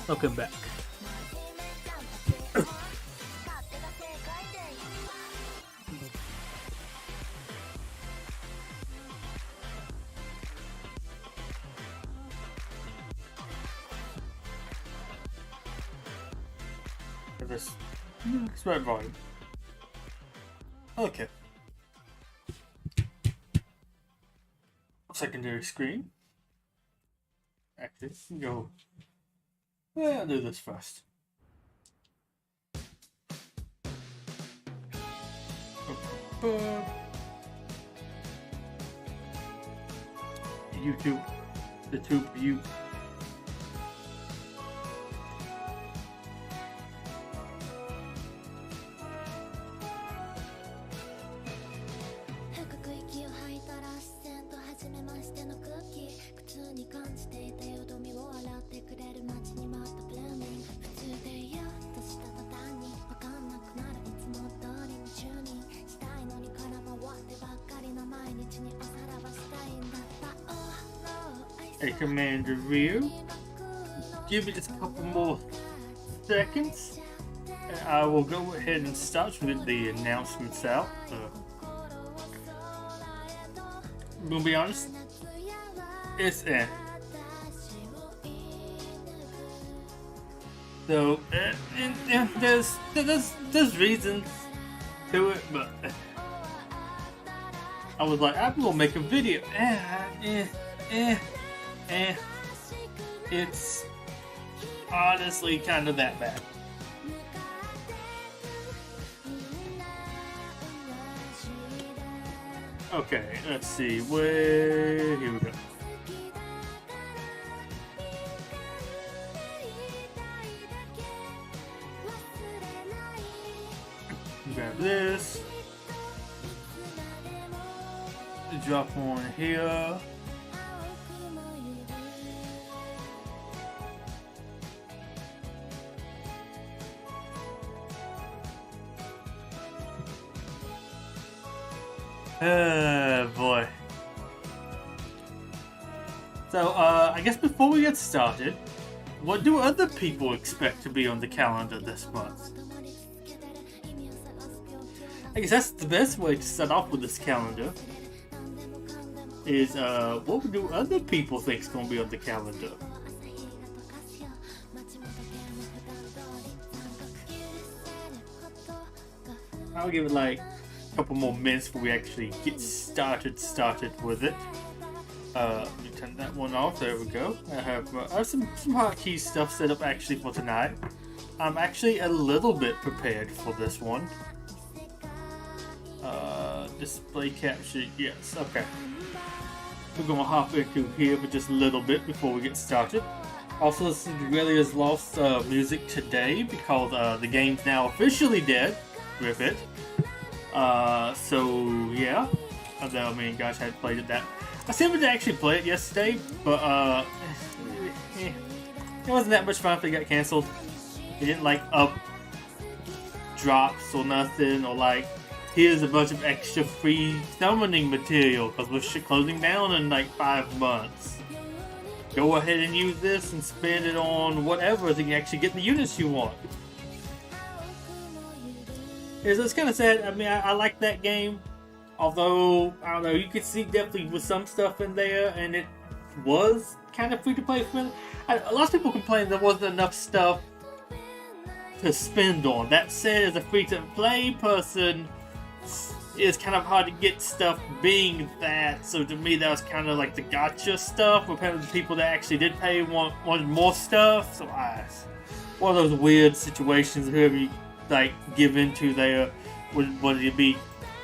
Welcome back. This right volume. Okay. Secondary screen. Actually, go. Yeah, I'll do this first. YouTube, the tube view. A command review. Give it just a couple more seconds, and I will go ahead and start with the announcements out. I'm gonna be honest, it's So there's reasons to it, but I was like, I'm gonna make a video. It's honestly kind of that bad. Okay, let's see. Here we go. Grab this. Drop one here. Boy. So, I guess before we get started, what do other people expect to be on the calendar this month? I guess that's the best way to start off with this calendar. Is, what do other people think is going to be on the calendar? I'll give it like couple more minutes before we actually get started with it. Let me turn that one off. There we go. I have some hotkey stuff set up actually for tonight. I'm actually a little bit prepared for this one. Display capture, yes, okay. we're going to hop into here for just a little bit before we get started. Also, Cinderella's lost music today because the game's now officially dead with it. So yeah. Although, I mean, gosh, I had played it that. I still didn't actually play it yesterday, but it wasn't that much fun if it got cancelled. It didn't like up drops or nothing, or like here's a bunch of extra free summoning material because we're closing down in like 5 months. Go ahead and use this and spend it on whatever so you can actually get the units you want. It's kind of sad. I mean, I like that game. Although, I don't know, you could see definitely with some stuff in there, and it was kind of free to play for. A lot of people complain there wasn't enough stuff to spend on. That said, as a free to play person, it's kind of hard to get stuff being that. So to me, that was kind of like the gotcha stuff, where kind of the people that actually did pay wanted more stuff. So one of those weird situations, whoever you like give into there, would it be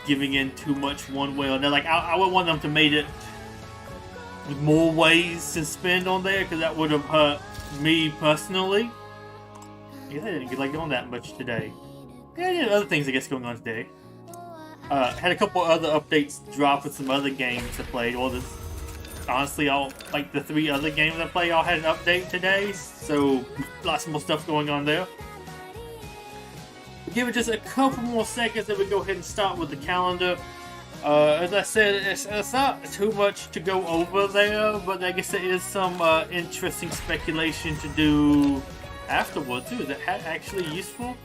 giving in too much one way or another? Like I would want them to made it more ways to spend on there, because that would have hurt me personally. Yeah, I didn't get like on that much today. Yeah, yeah, other things I guess going on today. Had a couple other updates drop with some other games I played. Well, honestly, all like the 3 other games I played all had an update today, so lots more stuff going on there. Give it just a couple more seconds, then we go ahead and start with the calendar. As I said, it's not too much to go over there, but I guess there is some interesting speculation to do afterward too. Is that actually useful?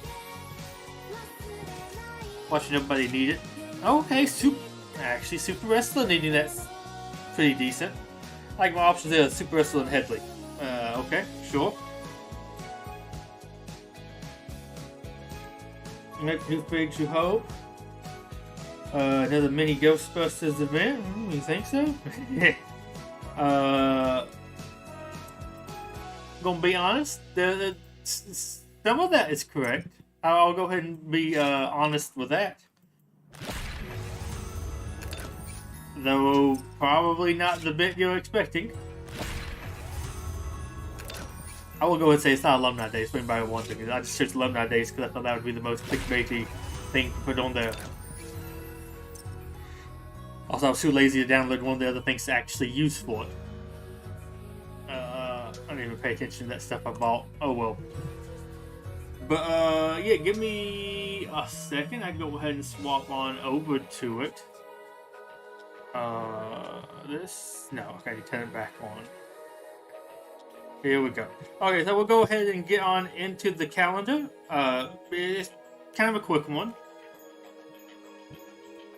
Watching everybody need it. Okay, Super Wrestler needing that's pretty decent. Like my options there, Super Wrestler and Headley. Okay, sure. New Pigs, you hope. Another mini Ghostbusters event. You think so? Gonna be honest, some of that is correct. I'll go ahead and be honest with that. Though probably not the bit you're expecting. I will go ahead and say it's not Alumni Days, but anybody wants it. I just searched Alumni Days because I thought that would be the most clickbaity thing to put on there. Also, I was too lazy to download one of the other things to actually use for it. I didn't even pay attention to that stuff I bought. Oh well. But yeah, give me a second. I can go ahead and swap on over to it. No, okay, turn it back on. Here we go. Okay, so we'll go ahead and get on into the calendar. It's kind of a quick one.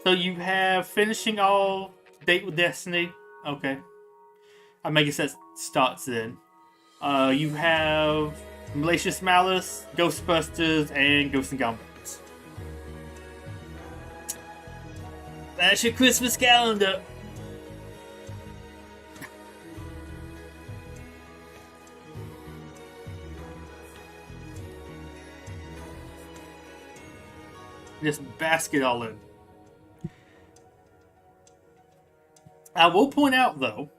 So you have finishing all Date with Destiny. Okay. I guess that starts then. You have Malicious Malice, Ghostbusters, and Ghosts and Goblins. That's your Christmas calendar. Just bask it all in. I will point out, though,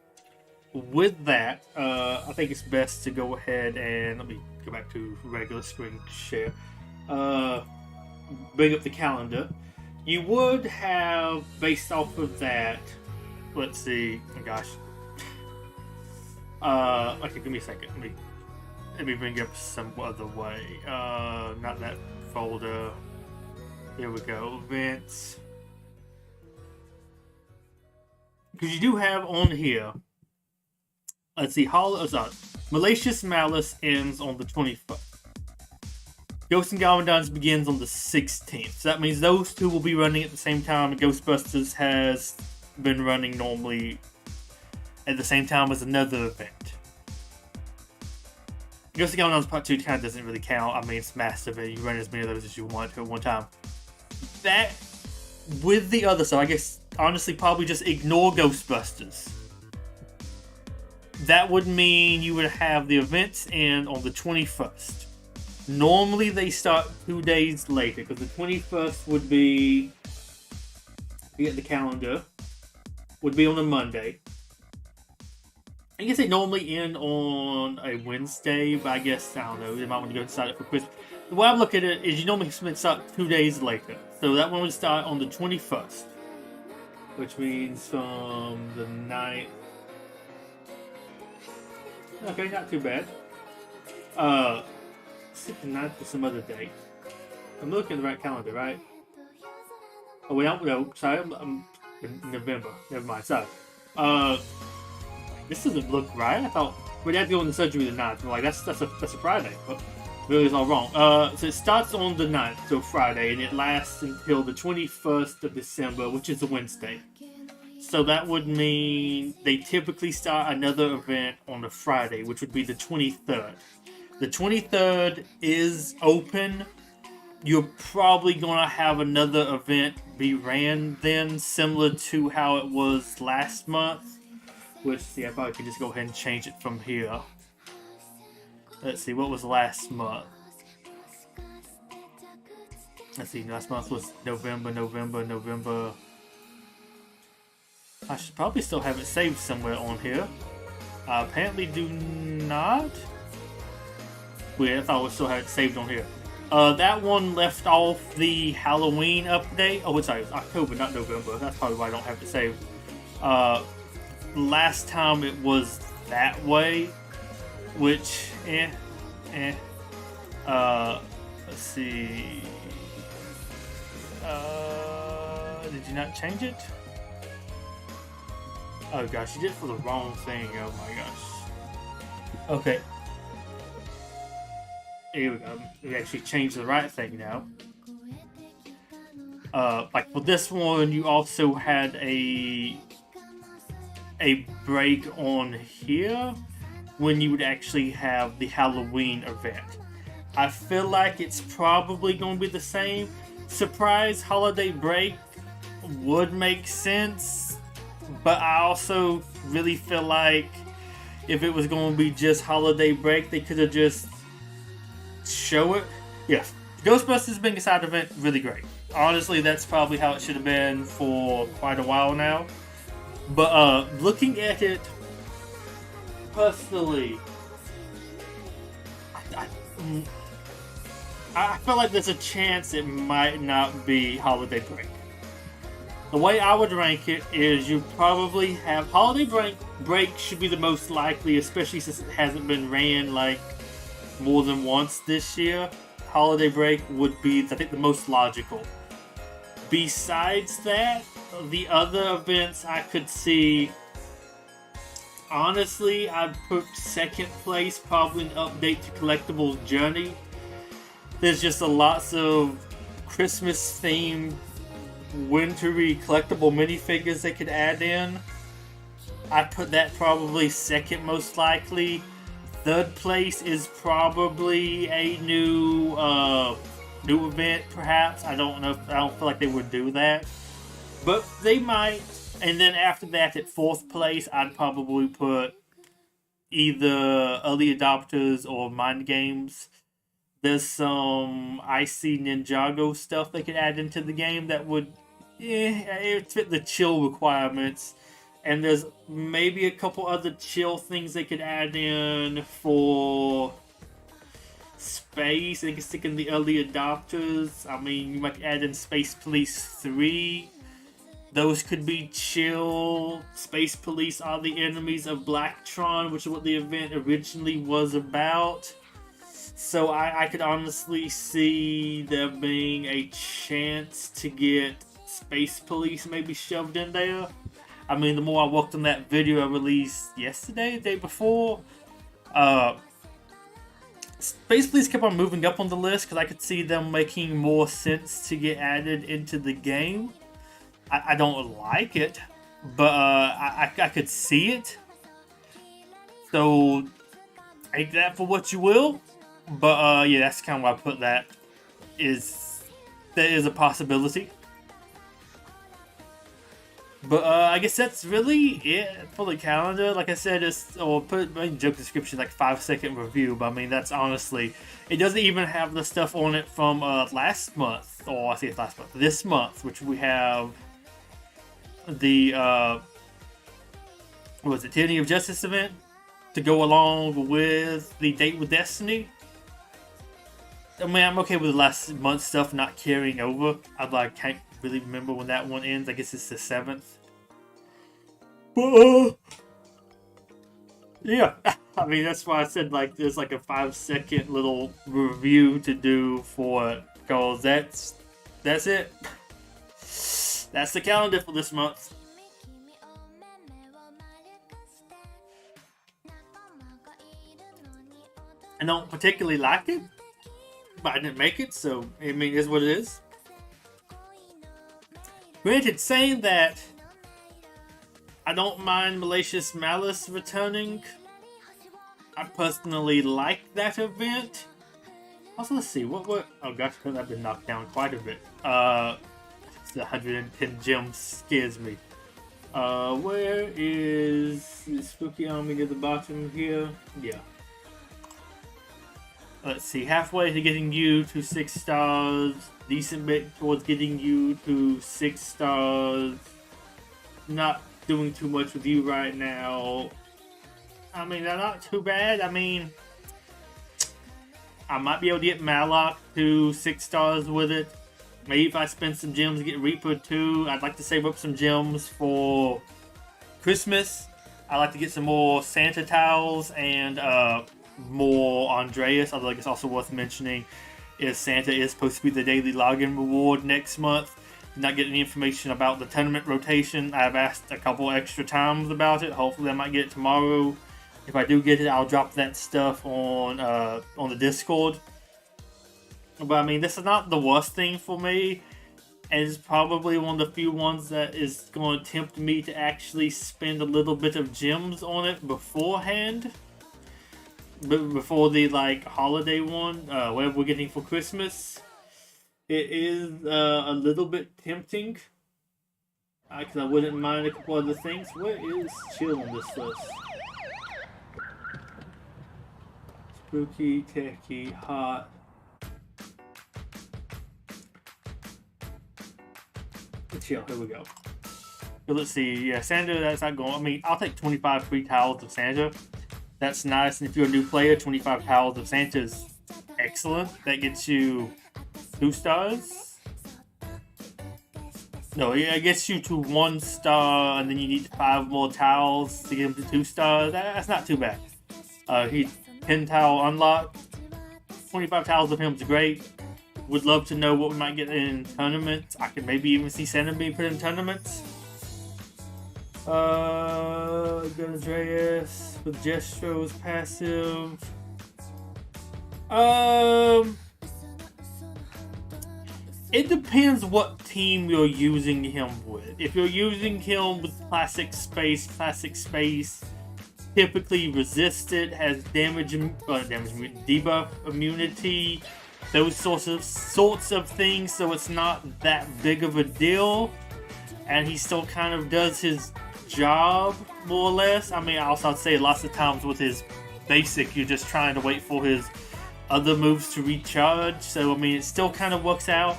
with that, I think it's best to go ahead and let me go back to regular screen share. Bring up the calendar. You would have, based off of that, let's see. Oh gosh. Okay, give me a second. Let me bring it up some other way. Not that folder. Here we go. Events. Because you do have on here. Let's see. Malicious Malice ends on the 21st. Ghosts and Goblins begins on the 16th. So that means those two will be running at the same time. Ghostbusters has been running normally at the same time as another event. Ghosts and Goblins Part 2 kind of doesn't really count. I mean, it's massive. You run as many of those as you want to at one time. That, with the other stuff, I guess, honestly, probably just ignore Ghostbusters. That would mean you would have the events end on the 21st. Normally, they start 2 days later, because the 21st would be, get the calendar, would be on a Monday. I guess they normally end on a Wednesday, but I guess, I don't know, they might want to go inside it for Christmas. The way I look at it is you normally start 2 days later. So that one would start on the 21st, which means from the 9th. Okay, not too bad. 6th and 9th for some other date. I'm looking at the right calendar, right? Oh, wait, no, sorry, I'm in November. Never mind, sorry. This doesn't look right. I thought we'd have to go into surgery the 9th. I'm like, that's a Friday, but really it's all wrong. So it starts on the 9th, so Friday, and it lasts until the 21st of December, which is a Wednesday. So that would mean they typically start another event on a Friday, which would be the 23rd. The 23rd is open. You're probably going to have another event be ran then, similar to how it was last month. Which, see, I probably could just go ahead and change it from here. Let's see, what was last month? Let's see, last month was November. I should probably still have it saved somewhere on here. Apparently do not. Weird, I thought we still had it saved on here. That one left off the Halloween update. Oh, sorry, it's October, not November. That's probably why I don't have it saved. Last time it was that way, which, let's see. Did you not change it? Oh gosh, you did it for the wrong thing. Oh my gosh. Okay. Here we go. We actually changed the right thing now. Like for this one, you also had a break on here when you would actually have the Halloween event. I feel like it's probably going to be the same. Surprise holiday break would make sense, but I also really feel like if it was going to be just holiday break, they could have just show it. Yes, Ghostbusters being a side event, really great. Honestly, that's probably how it should have been for quite a while now. But looking at it personally, I feel like there's a chance it might not be holiday break. The way I would rank it is you probably have holiday break should be the most likely, especially since it hasn't been ran like more than once this year. Holiday break would be, I think, the most logical. Besides that, the other events I could see, honestly, I'd put second place probably an update to Collectibles Journey. There's just a lots of Christmas themed wintry collectible minifigures they could add in. I'd put that probably second most likely. Third place is probably a new event, perhaps. I don't know. I don't feel like they would do that, but they might. And then after that, at fourth place, I'd probably put either early adopters or mind games. There's some Icy Ninjago stuff they could add into the game that would, it fit the chill requirements. And there's maybe a couple other chill things they could add in for space. They could stick in the early adopters. I mean, you might add in Space Police 3. Those could be chill. Space Police are the enemies of Blacktron, which is what the event originally was about. So I could honestly see there being a chance to get Space Police maybe shoved in there. I mean, the more I worked on that video I released yesterday, the day before, Space Police kept on moving up on the list because I could see them making more sense to get added into the game. I don't like it, but I could see it. So, take that for what you will. But yeah, that's kind of why I put that. There is a possibility. But I guess that's really it for the calendar. Like I said, put in joke description like 5-second review. But I mean, that's honestly, it doesn't even have the stuff on it from last month, or I say it's last month, this month, which we have the what was it, Tyranny of Justice event. to go along with the Date with Destiny. I mean, I'm okay with the last month stuff not carrying over. I can't really remember when that one ends. I guess it's the 7th. But, yeah. I mean, that's why I said, like, there's like a 5-second little review to do for it. Because that's it. That's the calendar for this month. I don't particularly like it, but I didn't make it, so I mean, it is what it is. Granted, saying that, I don't mind Malicious Malice returning. I personally like that event. Also, let's see, what, oh gosh, I've been knocked down quite a bit. The 110 gems scares me. Where is the Spooky Army at the bottom here? Yeah. Let's see, halfway to getting you to 6 stars. Decent bit towards getting you to 6 stars. Not doing too much with you right now. I mean, they're not too bad. I mean, I might be able to get Malak to 6 stars with it. Maybe if I spend some gems to get Reaper too. I'd like to save up some gems for Christmas. I'd like to get some more Santa towels and more Andreas. Although it's also worth mentioning is Santa is supposed to be the daily login reward next month. Not getting any information about the tournament rotation. I've asked a couple extra times about it. Hopefully I might get it tomorrow. If I do get it, I'll drop that stuff on the Discord. But I mean, this is not the worst thing for me. And it's probably one of the few ones that is going to tempt me to actually spend a little bit of gems on it beforehand. Before the holiday one, whatever we're getting for Christmas. It is a little bit tempting. Because I wouldn't mind a couple other things. Where is Chill on this list? Spooky, techie, hot. Chill, here we go. So let's see. Yeah, Santa, that's not going. I mean, I'll take 25 free towels of Santa. That's nice. And if you're a new player, 25 towels of Santa is excellent. That gets you 2 stars. No, yeah, it gets you to 1 star, and then you need 5 more towels to get him to 2 stars. That's not too bad. He 10 towel unlock. 25 towels of him is great. Would love to know what we might get in tournaments. I could maybe even see Santa being put in tournaments. Andreas with Gestro's passive. It depends what team you're using him with. If you're using him with Classic Space typically resisted, has debuff immunity, those sorts of things, so it's not that big of a deal. And he still kind of does his job, more or less. I mean, I'd say lots of times with his basic, you're just trying to wait for his other moves to recharge. So, I mean, it still kind of works out.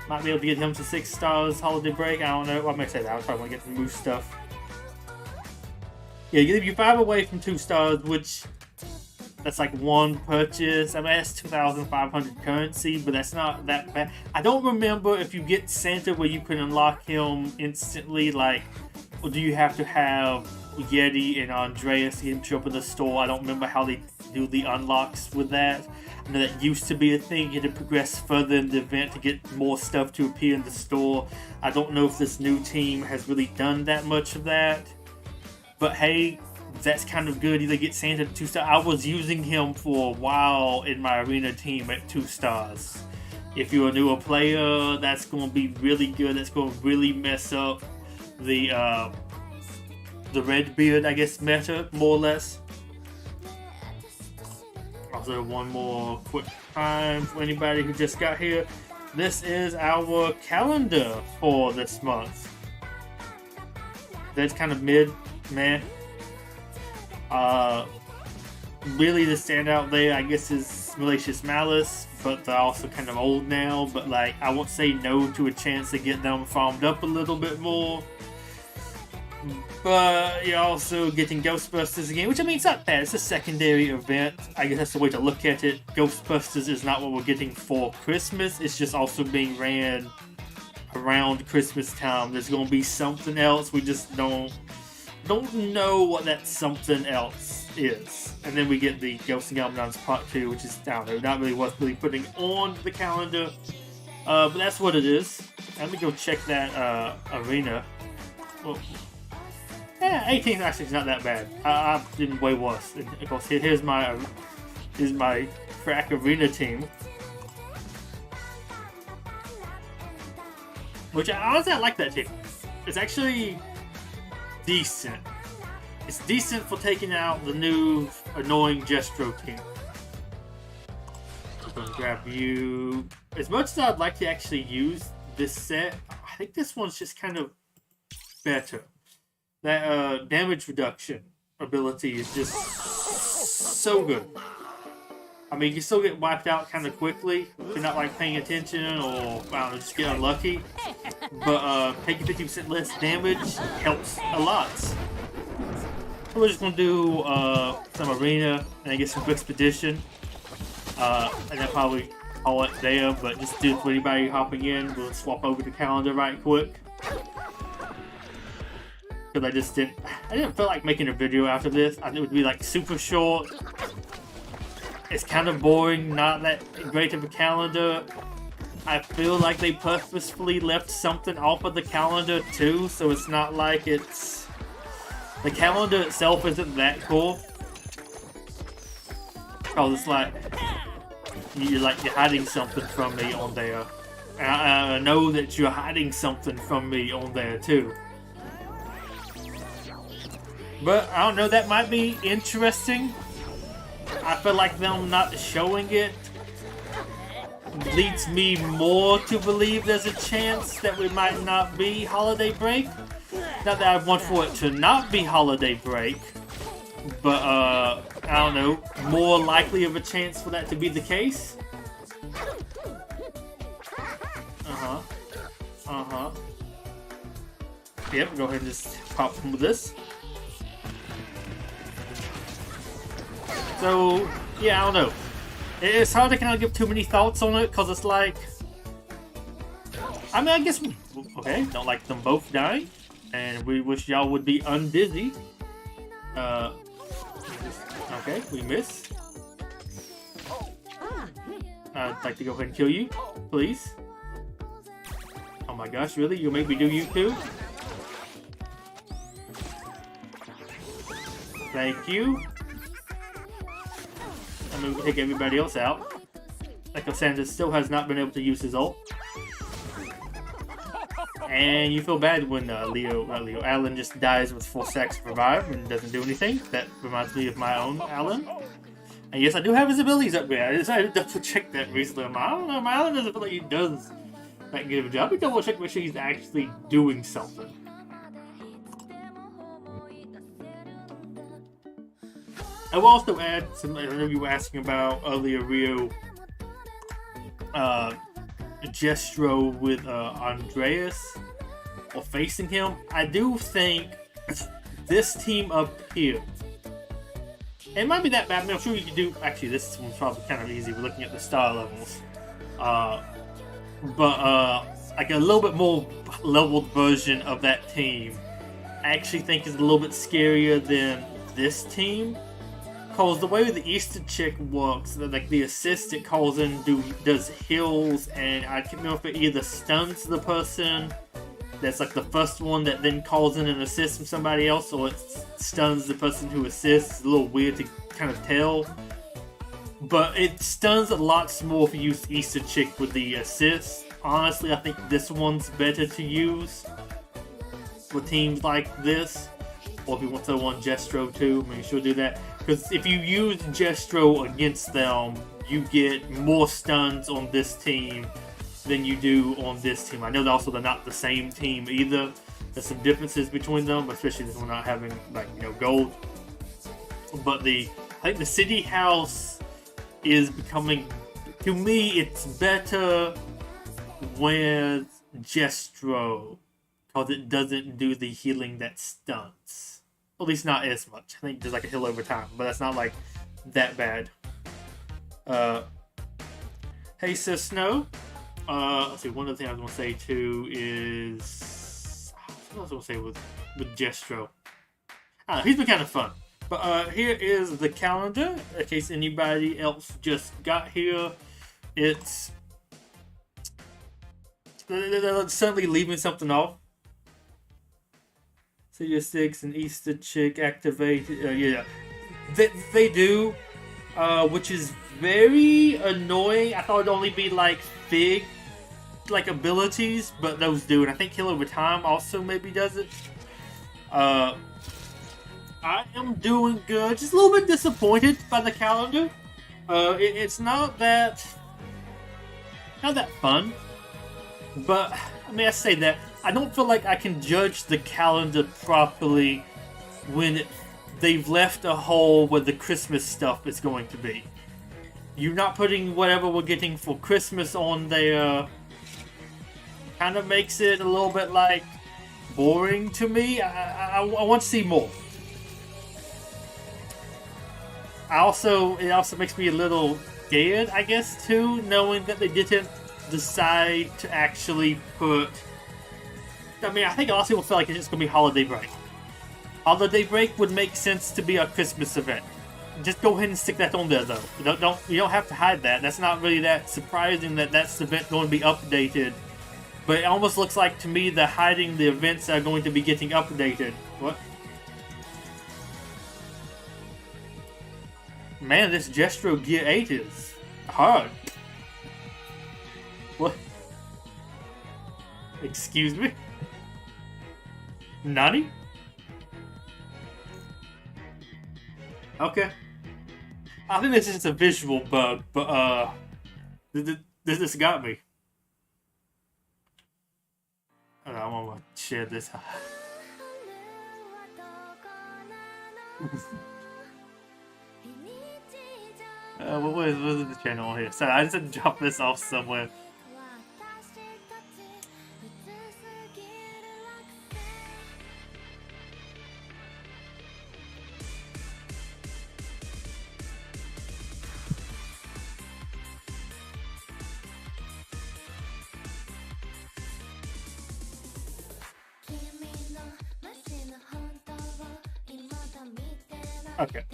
Might be able to get him to 6 stars holiday break. I don't know. Well, I'm going to say that. I probably want to get the move stuff. Yeah, you give you 5 away from 2 stars, which that's like 1 purchase. I mean, that's 2,500 currency, but that's not that bad. I don't remember if you get Santa where you can unlock him instantly, or do you have to have Yeti and Andreas to get him to show up in the store? I don't remember how they do the unlocks with that. I know that used to be a thing. You had to progress further in the event to get more stuff to appear in the store. I don't know if this new team has really done that much of that. But hey, that's kind of good. Either get Santa to 2 stars. I was using him for a while in my arena team at 2 stars. If you're a newer player, that's going to be really good. That's going to really mess up the Redbeard, I guess, meta, more or less. Also, one more quick time for anybody who just got here. This is our calendar for this month. That's kind of meh. Really the standout there, I guess, is Malicious Malice, but they're also kind of old now. But I won't say no to a chance to get them farmed up a little bit more. But you're also getting Ghostbusters again, which I mean, it's not bad. It's a secondary event. I guess that's the way to look at it. Ghostbusters is not what we're getting for Christmas. It's just also being ran around Christmas time. There's going to be something else. We just don't know what that something else is. And then we get the Ghosts and Goblins Part 2, which is, I don't know, not really worth really putting on the calendar. But that's what it is. Let me go check that arena. Well, yeah, 18th actually is not that bad. I've been way worse. And of course, here's my crack arena team, which honestly I like that team. It's actually decent. It's decent for taking out the new annoying Dinosaur King. I'm gonna grab you. As much as I'd like to actually use this set, I think this one's just kind of better. That damage reduction ability is just so good. I mean, you can still get wiped out kind of quickly if you're not like paying attention or I don't know, just get unlucky. But taking 50% less damage helps a lot. So we're just gonna do some arena and get some expedition, and then probably call it there. But just do for anybody hopping in, we'll swap over the calendar right quick. Because I didn't feel like making a video after this. I think it would be like super short. It's kind of boring, not that great of a calendar. I feel like they purposefully left something off of the calendar too, so it's not like it's... The calendar itself isn't that cool. Oh, it's like you're hiding something from me on there. And I know that you're hiding something from me on there too. But I don't know, that might be interesting. I feel like them not showing it leads me more to believe there's a chance that we might not be holiday break. Not that I want for it to not be holiday break, but I don't know, more likely of a chance for that to be the case. Yep, go ahead and just pop some of this. So, yeah, I don't know. It's hard to kind of give too many thoughts on it, because it's like... I mean, I guess... Okay, don't like them both dying. And we wish y'all would be unbusy. Okay, we miss. I'd like to go ahead and kill you, please. Oh my gosh, really? You'll make me do you too? Thank you. I'm gonna take everybody else out. Echo Sanders still has not been able to use his ult. And you feel bad when Alan just dies with 4 stacks to revive and doesn't do anything. That reminds me of my own Alan. And yes, I do have his abilities up there. I decided to double check that recently. I don't know, my Alan doesn't feel like he does that good of a job. Let me double check, make sure he's actually doing something. I will also add some, I know you were asking about earlier, Rio, Gestro with Andreas, or facing him. I do think this team up here, it might be that bad, but I'm sure you can do, actually this one's probably kind of easy, we're looking at the star levels. But like a little bit more leveled version of that team, I actually think is a little bit scarier than this team. Because the way the Easter chick works, like the assist it calls in does heals, and I can't remember if it either stuns the person, that's like the first one that then calls in an assist from somebody else, or it stuns the person who assists. It's a little weird to kind of tell. But it stuns a lot more if you use Easter chick with the assist. Honestly, I think this one's better to use for teams like this. Or if you want to one Gestro too, make sure to do that. Because if you use Gestro against them, you get more stuns on this team than you do on this team. I know that also they're not the same team either. There's some differences between them, especially this one not having gold. But I think the City House is becoming, to me, it's better with Gestro. because it doesn't do the healing that stunts. At least not as much. I think there's like a heal over time, but that's not like that bad. Hey, Sis Snow. Let's see. One of the things I was gonna say too is what was I gonna say with Jestro. He's been kind of fun. But here is the calendar, in case anybody else just got here. It's they're suddenly leaving something off. City of Six and Easter Chick activate. Yeah, they do, which is very annoying. I thought it'd only be like Fig, like abilities, but those do, and I think Heal Over Time also maybe does it. I am doing good. Just a little bit disappointed by the calendar. It's not that fun. But I mean, I say that I don't feel like I can judge the calendar properly when they've left a hole where the Christmas stuff is going to be. You're not putting whatever we're getting for Christmas on there. Kind of makes it a little bit like boring to me. I want to see more. It also makes me a little scared, I guess, too, knowing that they didn't decide to actually put... I mean, I think a lot of people feel like it's just going to be Holiday Break. Holiday Break would make sense to be a Christmas event. Just go ahead and stick that on there, though. You don't have to hide that. That's not really that surprising that that's the event going to be updated. But it almost looks like, to me, they're hiding the events that are going to be getting updated. What? Man, this Jestro Gear 8 is hard. What? Excuse me? Nani? Okay. I think this is just a visual bug, but this got me. I'm gonna share this. What is the channel here? Sorry, I just had to drop this off somewhere. Okay.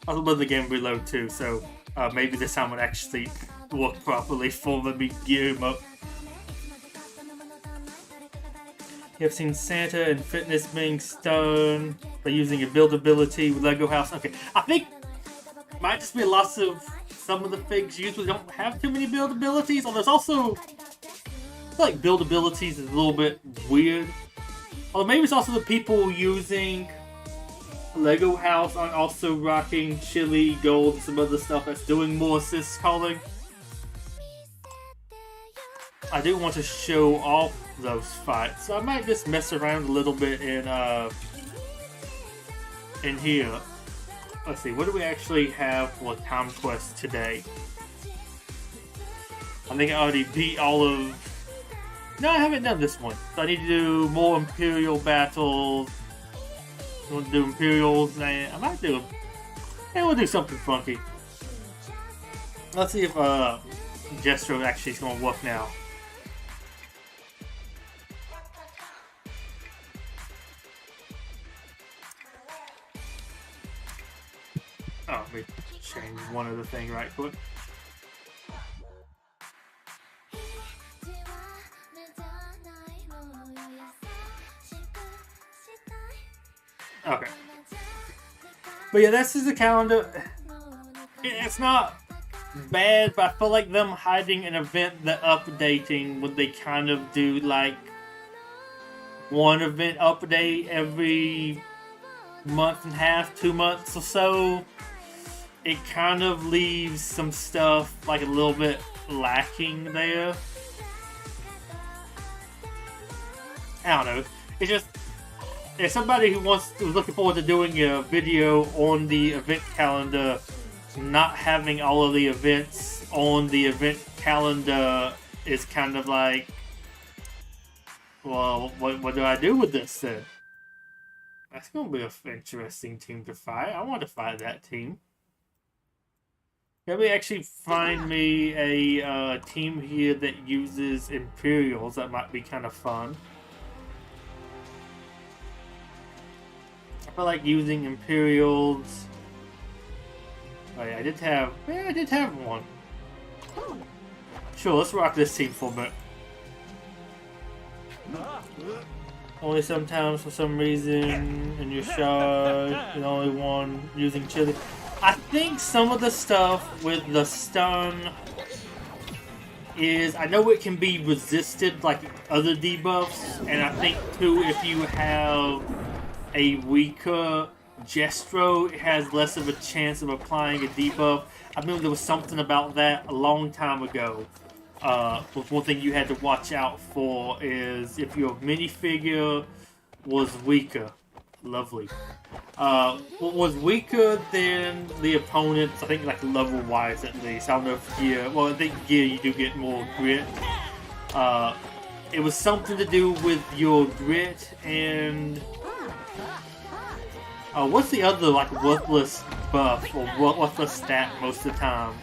I was above the game reload too, so maybe this time would actually work properly for me gear him up. You have seen Santa and Fitness being stone by using a buildability with Lego House. Okay, I think it might just be lots of some of the figs usually don't have too many buildabilities. Or there's also, I feel like buildabilities is a little bit weird. Or maybe it's also the people using Lego House aren't also rocking Chili, Gold, and some other stuff that's doing more assist calling. I do want to show off those fights, so I might just mess around a little bit in here. Let's see, what do we actually have for Time Quest today? I think I already beat all of... No, I haven't done this one. So I need to do more Imperial battles. I want to do Imperials. I might do them. Yeah, we'll do something funky. Let's see if Jestro actually is going to work now. Oh, let me change one other thing right quick. Okay. But yeah, this is the calendar. It's not bad, but I feel like them hiding an event that updating when they kind of do like one event update every month and a half, 2 months or so. It kind of leaves some stuff like a little bit lacking there. I don't know. It's just, if somebody who's looking forward to doing a video on the event calendar, not having all of the events on the event calendar it's kind of like, well, what do I do with this then? That's gonna be an interesting team to fight. I want to fight that team. Maybe actually find me a team here that uses Imperials. That might be kind of fun. I feel like using Imperials. Oh yeah, I did have one. Sure, let's rock this team for a bit. Only sometimes, for some reason, in your shard, you only one using chili. I think some of the stuff with the stun is, I know it can be resisted like other debuffs, and I think too if you have a weaker Jestro, it has less of a chance of applying a debuff. I remember there was something about that a long time ago. One thing you had to watch out for is if your minifigure was weaker. Lovely. Was weaker than the opponents, I think like level-wise at least. I don't know if gear, well I think gear you do get more grit. It was something to do with your grit and... what's the other like worthless buff or worthless stat most of the time?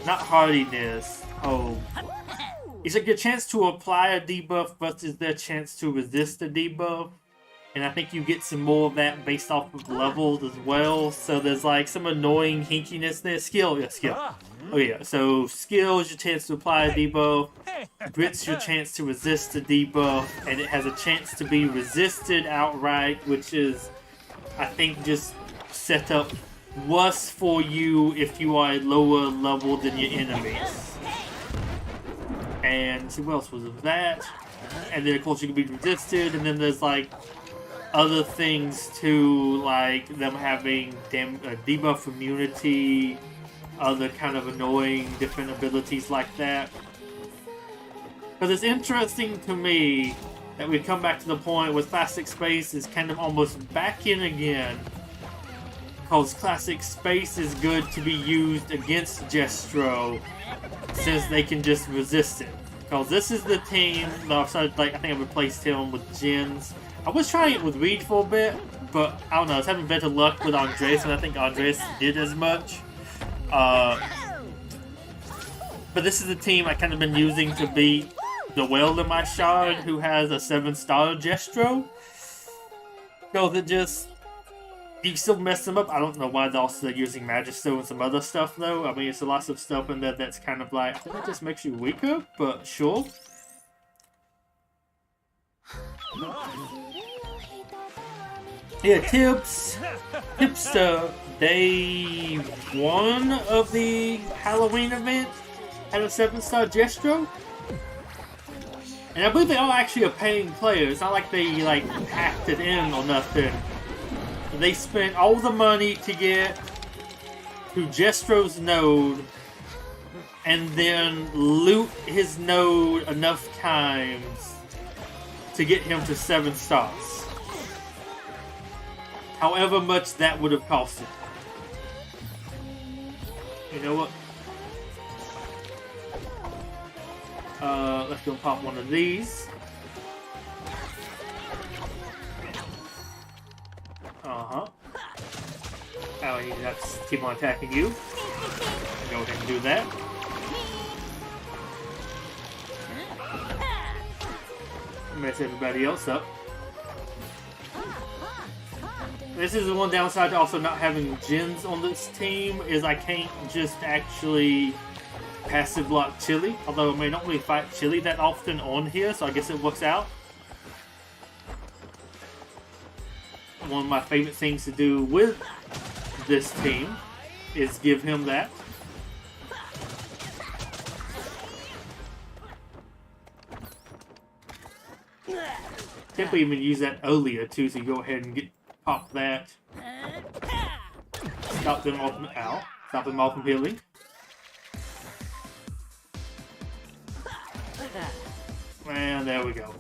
Not hardiness. Oh. Is it your chance to apply a debuff versus their chance to resist a debuff? And I think you get some more of that based off of levels as well. So there's like some annoying hinkiness there. Skill, yeah, skill. Oh yeah, so skill is your chance to apply a debuff. Grit's your chance to resist a debuff. And it has a chance to be resisted outright, which is, I think, just set up worse for you if you are lower level than your enemies. And who else was it? That. And then of course you can be resisted, and then there's like other things too, like them having debuff immunity, other kind of annoying different abilities like that. Because it's interesting to me that we come back to the point where Classic Space is kind of almost back in again. Because Classic Space is good to be used against Jestro, since they can just resist it. Because this is the team that I think I replaced him with Jins. I was trying it with Reed for a bit, but I don't know, I was having better luck with Andres, and I think Andres did as much. But this is the team I kind of been using to beat the whale in my shard, who has a 7-star Jestro. Because it just... You still mess them up. I don't know why they're also using Magisto and some other stuff though. I mean, it's a lot of stuff in there that's kind of like, I think it just makes you weaker, but sure. Yeah, tips day 1 of the Halloween event had a 7-star Jestro. And I believe they all actually are paying players. It's not like they like hacked it in or nothing. They spent all the money to get to Jestro's node and then loot his node enough times to get him to 7 stars. However much that would have costed. You know what? Let's go pop one of these. Uh-huh. Oh, you have to keep on attacking you. Go ahead and do that. Mess everybody else up. This is the one downside to also not having Jins on this team, is I can't just actually passive block Chili. Although I may not really fight Chili that often on here, so I guess it works out. One of my favorite things to do with this team is give him that. Typically even use that earlier too, so you go ahead and pop that. Stop them off Stop them off from healing. And there we go.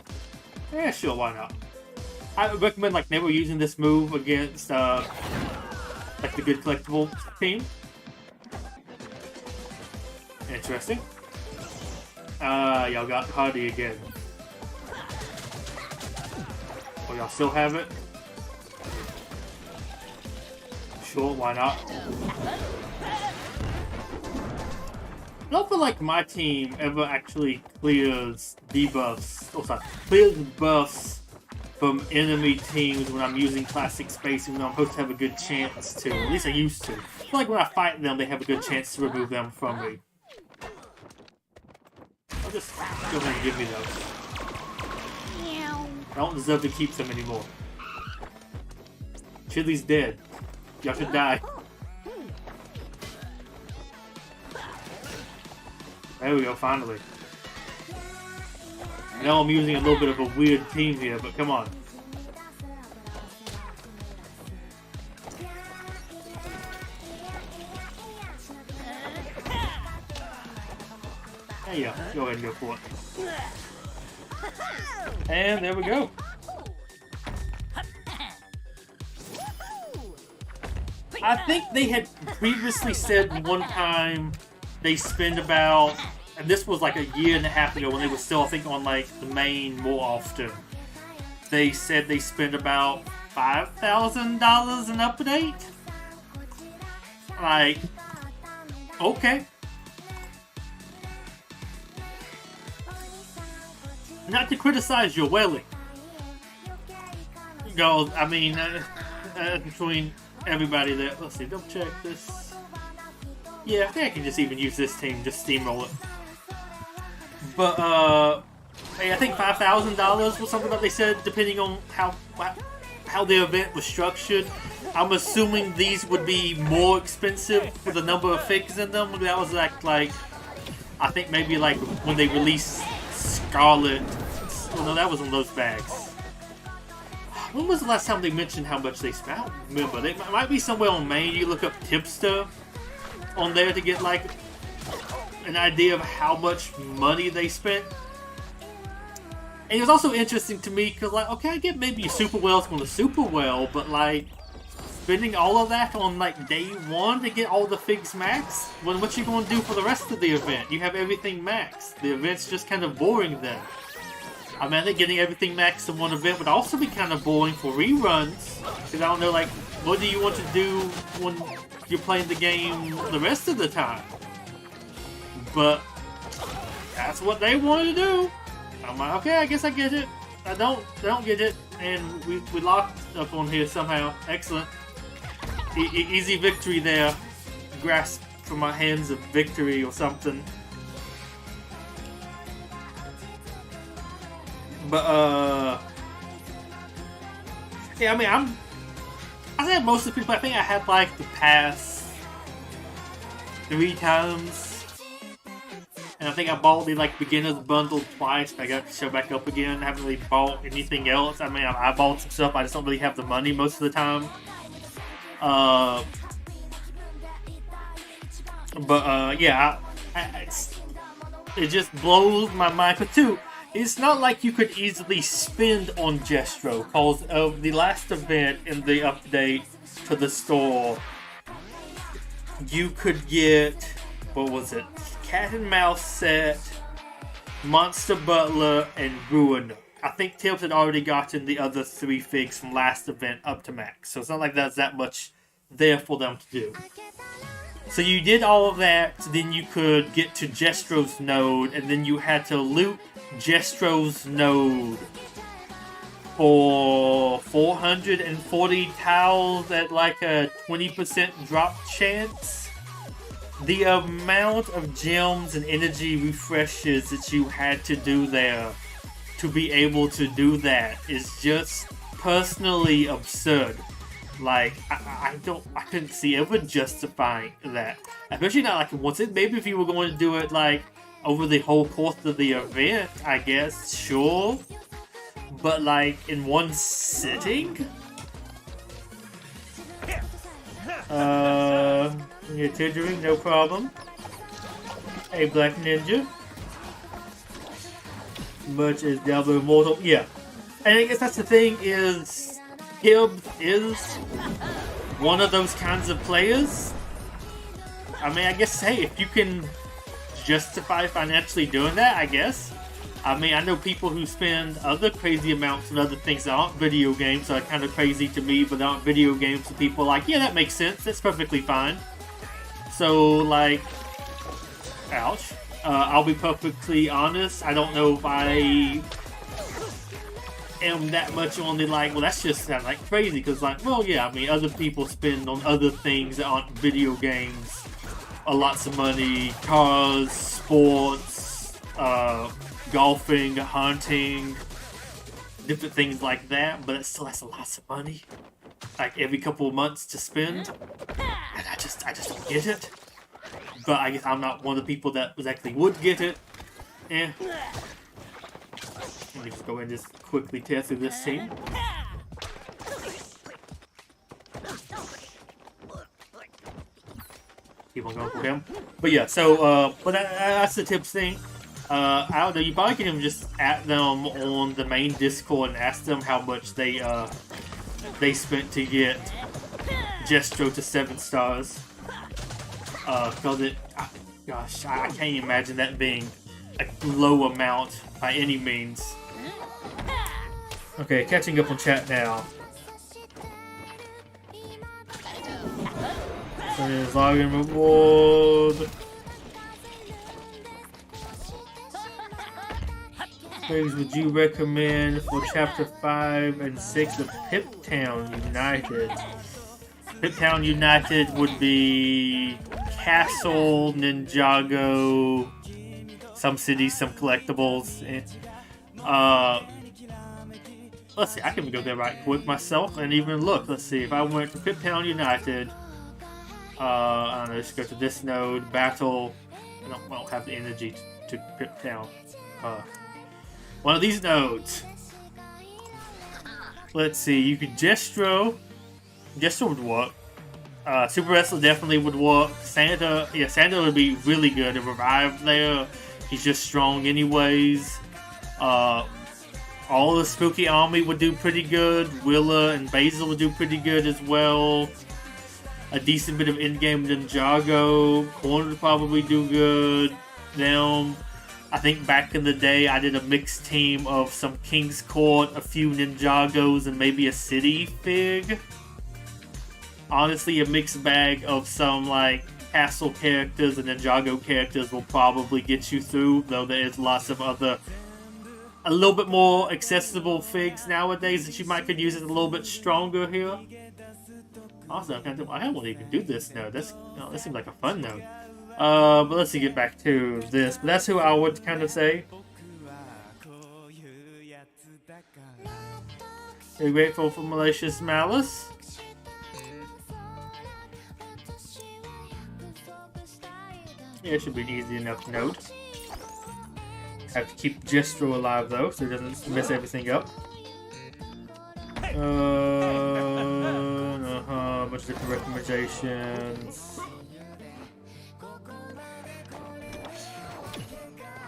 Yeah, sure, why not? I would recommend like never using this move against like the good collectible team. Interesting. Y'all got Hardy again. Oh, y'all still have it? Sure, why not? I don't feel like my team ever actually clears debuffs, clears buffs from enemy teams when I'm using classic spacing, when I'm supposed to have a good chance to. At least I used to. I feel like when I fight them, they have a good chance to remove them from me. I'll just go ahead and give me those. I don't deserve to keep them anymore. Chili's dead. Y'all should die. There we go, finally. I know I'm using a little bit of a weird team here, but come on. There you go. Go ahead and go for it. And there we go. I think they had previously said one time they spend about, and this was like a year and a half ago when they were still, I think, on like the main more often. They said they spend about $5,000 an update. Like, okay. Not to criticize your wailing. Go, I mean, between everybody there. Let's see, double check this. Yeah, I think I can just even use this team, just steamroll it. But, hey, I think $5,000 was something that they said, depending on how the event was structured. I'm assuming these would be more expensive for the number of figs in them. That was like I think maybe like when they released Scarlet. Oh no, that was in those bags. When was the last time they mentioned how much they spent? I don't remember. They might be somewhere on main. You look up Tipster on there to get like an idea of how much money they spent. And it was also interesting to me because, like, okay, I get maybe super well's going to super well, but like spending all of that on like day one to get all the figs max, what you going to do for the rest of the event? You have everything maxed. The event's just kind of boring then. I mean, I think getting everything maxed in one event would also be kind of boring for reruns, because I don't know, like, what do you want to do when you're playing the game the rest of the time? But that's what they want to do. I'm like, okay, I guess I get it. I don't get it, and we locked up on here somehow. Excellent. Easy victory there. Grasp from my hands of victory or something. But yeah, I mean, I think most of the people, I think I had like the past 3 times, and I think I bought the like beginner's bundle twice. I got to show back up again. I haven't really bought anything else. I mean, I bought some stuff. I just don't really have the money most of the time. Yeah, it just blows my mind. But too, it's not like you could easily spend on Jestro, because of the last event in the update to the store. You could get, what was it? Cat and Mouse set, Monster Butler, and Ruin. I think Tibbs had already gotten the other 3 figs from last event up to max, so it's not like there's that much there for them to do. So you did all of that, so then you could get to Jestro's node, and then you had to loot Jestro's node for 440 tiles at like a 20% drop chance. The amount of gems and energy refreshes that you had to do there to be able to do that is just personally absurd. Like, I couldn't see ever justifying that. Especially not like once it, maybe if you were going to do it like over the whole course of the event, I guess, sure. But like in one sitting? Yeah, Tidgering, no problem. Hey, Black Ninja. Much as Diablo Immortal, yeah. And I guess that's the thing is, Tibbs is one of those kinds of players. I mean, I guess, hey, if you can justify financially doing that, I guess. I mean, I know people who spend other crazy amounts on other things that aren't video games are kind of crazy to me, but aren't video games to people like, yeah, that makes sense. That's perfectly fine. So, like, ouch. I'll be perfectly honest. I don't know if I am that much on the like, well, that's just sound like crazy, because like, well, yeah, I mean, other people spend on other things that aren't video games lots of money, cars, sports, golfing, hunting, different things like that, but it still has lots of money, like every couple of months to spend, and I just don't get it. But I guess I'm not one of the people that exactly would get it. Let me just go and just quickly tear through this scene. Keep on going for him. But yeah, so but that's the tips thing. I don't know, you probably can even just at them on the main Discord and ask them how much they spent to get Jestro to 7 stars. Because it, gosh, I can't imagine that being a low amount by any means. Okay, catching up on chat now. So there's login reward. Things would you recommend for chapter 5 and 6 of Piptown United? Piptown United would be Castle, Ninjago, some cities, some collectibles. Let's see, I can go there right quick myself and even look. Let's see, if I went to Piptown United, I don't know, just go to this node, battle. I don't have the energy to Piptown. One of these nodes. Let's see, you could Jestro would work. Super Wrestler definitely would work. Santa would be really good. A Revive there. He's just strong anyways. All the Spooky Army would do pretty good. Willa and Basil would do pretty good as well. A decent bit of in-game Ninjago. Corn would probably do good. Them. I think back in the day I did a mixed team of some King's Court, a few Ninjagos, and maybe a City Fig. Honestly, a mixed bag of some like Castle characters and Ninjago characters will probably get you through, though there is lots of other a little bit more accessible figs nowadays that you might could use it a little bit stronger here. Also, I won't even do this node. This seems like a fun node. But let's get back to this. But that's who I would kind of say. Are you grateful for Malicious Malice? Yeah, it should be an easy enough node. Have to keep Jestro alive though, so he doesn't mess everything up. A bunch of different recommendations.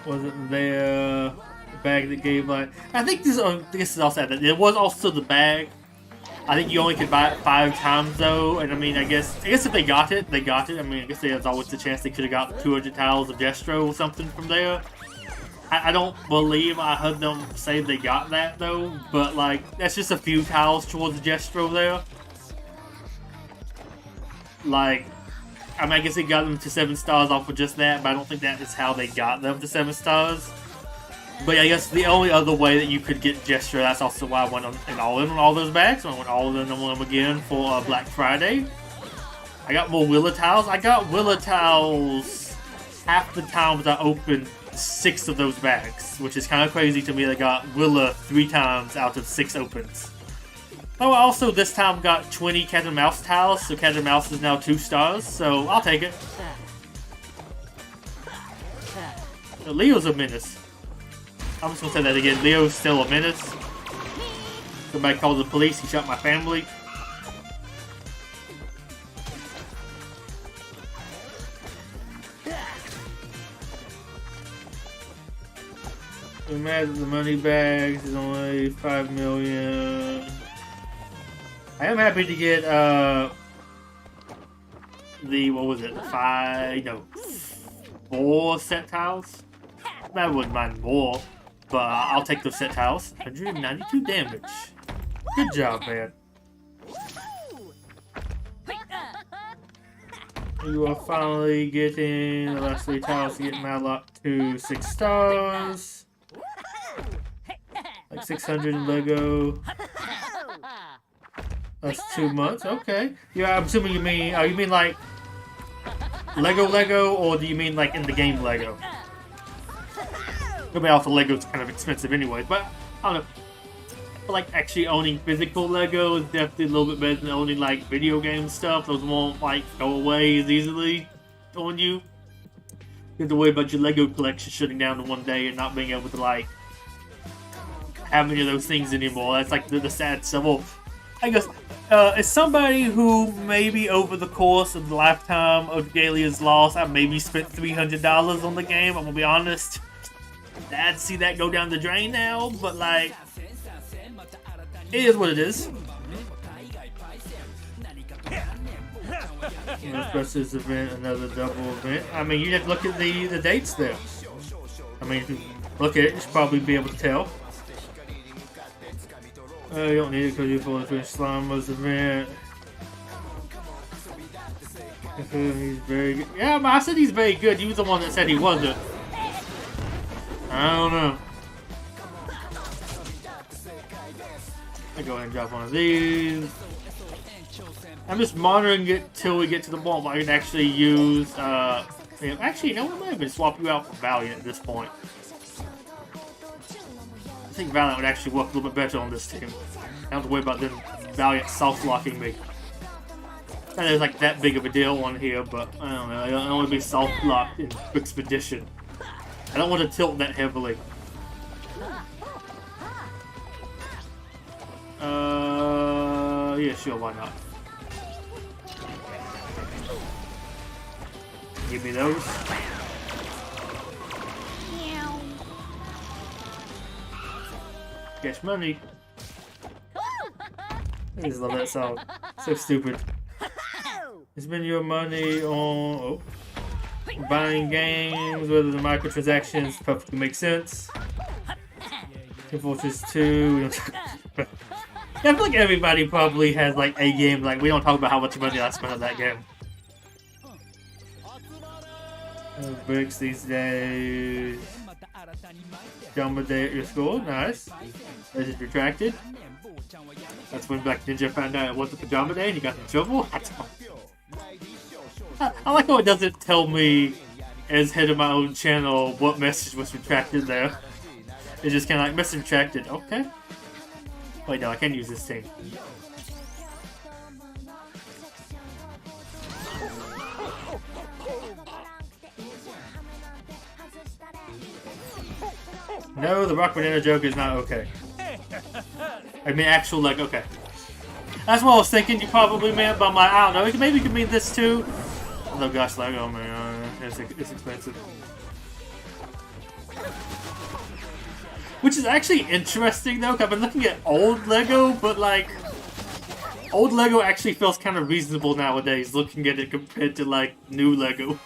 Wasn't there a bag that gave like? I think this is also that there was also the bag. I think you only could buy it 5 times though, and I mean, I guess if they got it, they got it. I mean, I guess there's always the chance they could have got 200 tiles of Jestro or something from there. I don't believe I heard them say they got that though, but like that's just a few tiles towards the Jestro there. Like, I mean, I guess they got them to 7 stars off of just that, but I don't think that is how they got them to 7 stars. But yeah, I guess the only other way that you could get Jestro, that's also why I went all in on all those bags. So I went all in on them again for Black Friday. I got more Willa tiles. I got Willa tiles half the times I opened 6 of those bags, which is kind of crazy to me. I got Willa 3 times out of 6 opens. Oh, I also this time got 20 Cat and Mouse tiles, so Cat and Mouse is now 2 stars, so I'll take it. Leo's a menace. I'm just gonna say that again. Leo's still a menace. Somebody called the police. He shot my family. I'm mad at the money bags. It's only 5 million. I am happy to get what was it? 4 set tiles. I wouldn't mind more, but I'll take those set tiles. 192 damage. Good job, man. You are finally getting the last 3 tiles to get Malloc to 6 stars. Like 600 in Lego. That's 2 months. Okay. Yeah, I'm assuming you mean like Lego, or do you mean like in the game Lego? I mean, also Lego's kind of expensive anyway, but I don't know. I feel like actually owning physical Lego is definitely a little bit better than owning like video game stuff. Those won't like go away as easily on you. You have to worry about your Lego collection shutting down in one day and not being able to like have any of those things anymore. That's like the sad stuff. Well, I guess as somebody who maybe over the course of the lifetime of Galia's Lost, I maybe spent $300 on the game. I'm gonna be honest. I'd see that go down the drain now, but like, it is what it is. Let's this event, another double event. I mean, you have to look at the dates there. I mean, if you look at it, you should probably be able to tell. You don't need it because you're fully finished Slama's event. He's very good. Yeah, but I said he's very good. You was the one that said he wasn't. I don't know. I go ahead and drop one of these. I'm just monitoring it till we get to the point where I can actually use. Actually, no, I might even swap you out for Valiant at this point. I think Valiant would actually work a little bit better on this team. I don't have to worry about them Valiant soft-locking me. And there's like that big of a deal on here, but I don't know. I don't want to be soft-locked in Expedition. I don't want to tilt that heavily. Yeah, sure, why not? Give me those. Cash money. I just love that song. So stupid. Spend your money on buying games, whether the microtransactions perfectly make sense. Fortress 2. I feel like everybody probably has like a game, like we don't talk about how much money I spent on that game. Bricks these days. Jumbo Day at your school, nice. That is retracted. That's when Black Ninja found out it wasn't Pajama Day and he got in trouble. I like how it doesn't tell me, as head of my own channel, what message was retracted there. It's just kind of like, message retracted, okay. Wait, no, I can't use this thing. No, the rock banana joke is not okay. I mean, actual, like, okay. That's what I was thinking you probably meant, but I'm like, I don't know, maybe you could mean this too. Oh gosh, Lego, man, it's expensive. Which is actually interesting though, 'cause I've been looking at old Lego, but like, old Lego actually feels kind of reasonable nowadays, looking at it compared to like new Lego.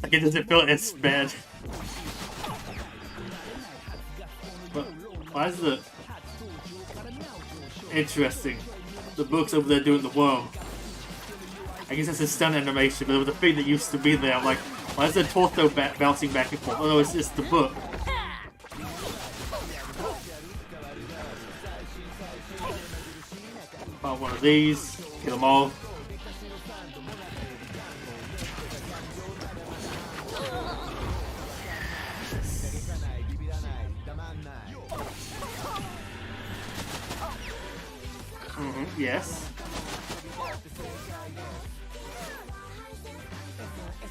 Like it doesn't feel as bad. But why is the interesting? The book's over there doing the worm. I guess that's a stun animation, but there was a thing that used to be there. I'm like, why is the torso bouncing back and forth? Oh no, it's just the book. Pop one of these, kill them all. Yes.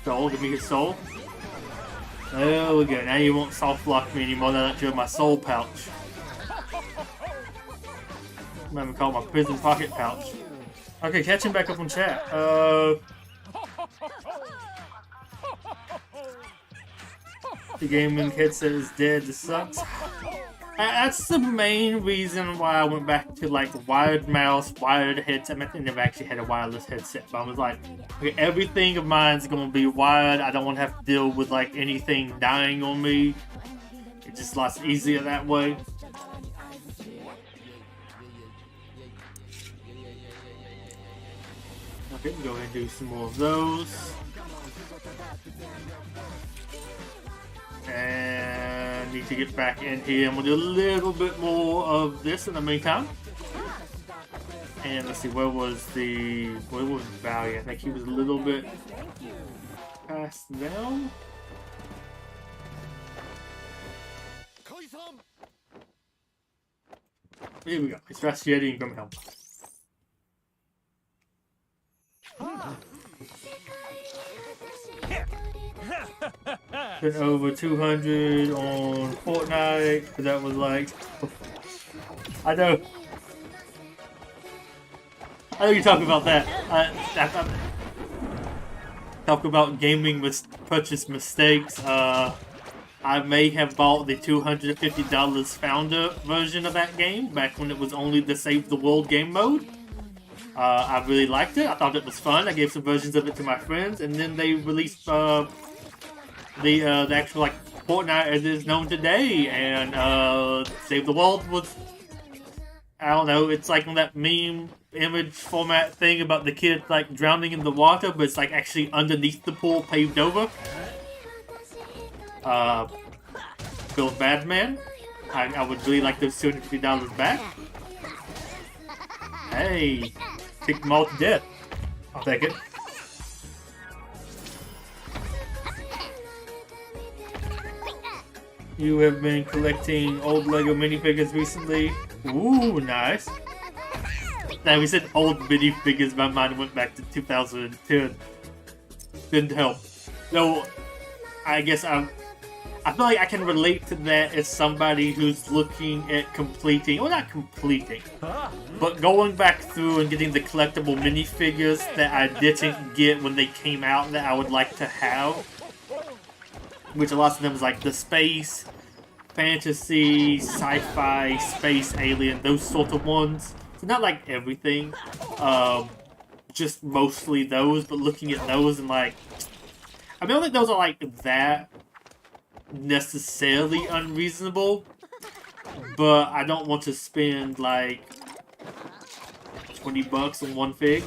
Soul, give me your soul. There we go. Now you won't soft lock me anymore now that you're in my soul pouch. I'm gonna call it my prison pocket pouch. Okay, catching back up on chat. The gaming headset is dead. This sucks. That's the main reason why I went back to like wired mouse, wired headset. I think never actually had a wireless headset, but I was like, okay, everything of mine's gonna be wired. I don't want to have to deal with like anything dying on me. It's just lots easier that way. Okay, go ahead and do some more of those. And need to get back in here and we'll do a little bit more of this in the meantime. And let's see, where was Valiant? I think he was a little bit past now. Here we go. It's Rastieti and Grimhelm. Been over 200 on Fortnite, but that was like, I know you talk about that. Talk about gaming purchase mistakes. I may have bought the $250 founder version of that game back when it was only the Save the World game mode. I really liked it. I thought it was fun. I gave some versions of it to my friends, and then they released the actual like Fortnite as it is known today, and Save the World was, I don't know, it's like on that meme image format thing about the kid like drowning in the water, but it's like actually underneath the pool, paved over. Bill Badman. I would really like those $250 back. Hey, kick them all to death. I'll take it. You have been collecting old Lego minifigures recently. Ooh, nice. Now we said old minifigures, my mind went back to 2010. Didn't help. No, I guess I feel like I can relate to that as somebody who's looking at completing, well, not completing, but going back through and getting the collectible minifigures that I didn't get when they came out that I would like to have. Which a lot of them is like the space, fantasy, sci-fi, space, alien, those sort of ones. So not like everything, just mostly those, but looking at those and like, I mean, I don't think those are like that necessarily unreasonable, but I don't want to spend like $20 on one fig.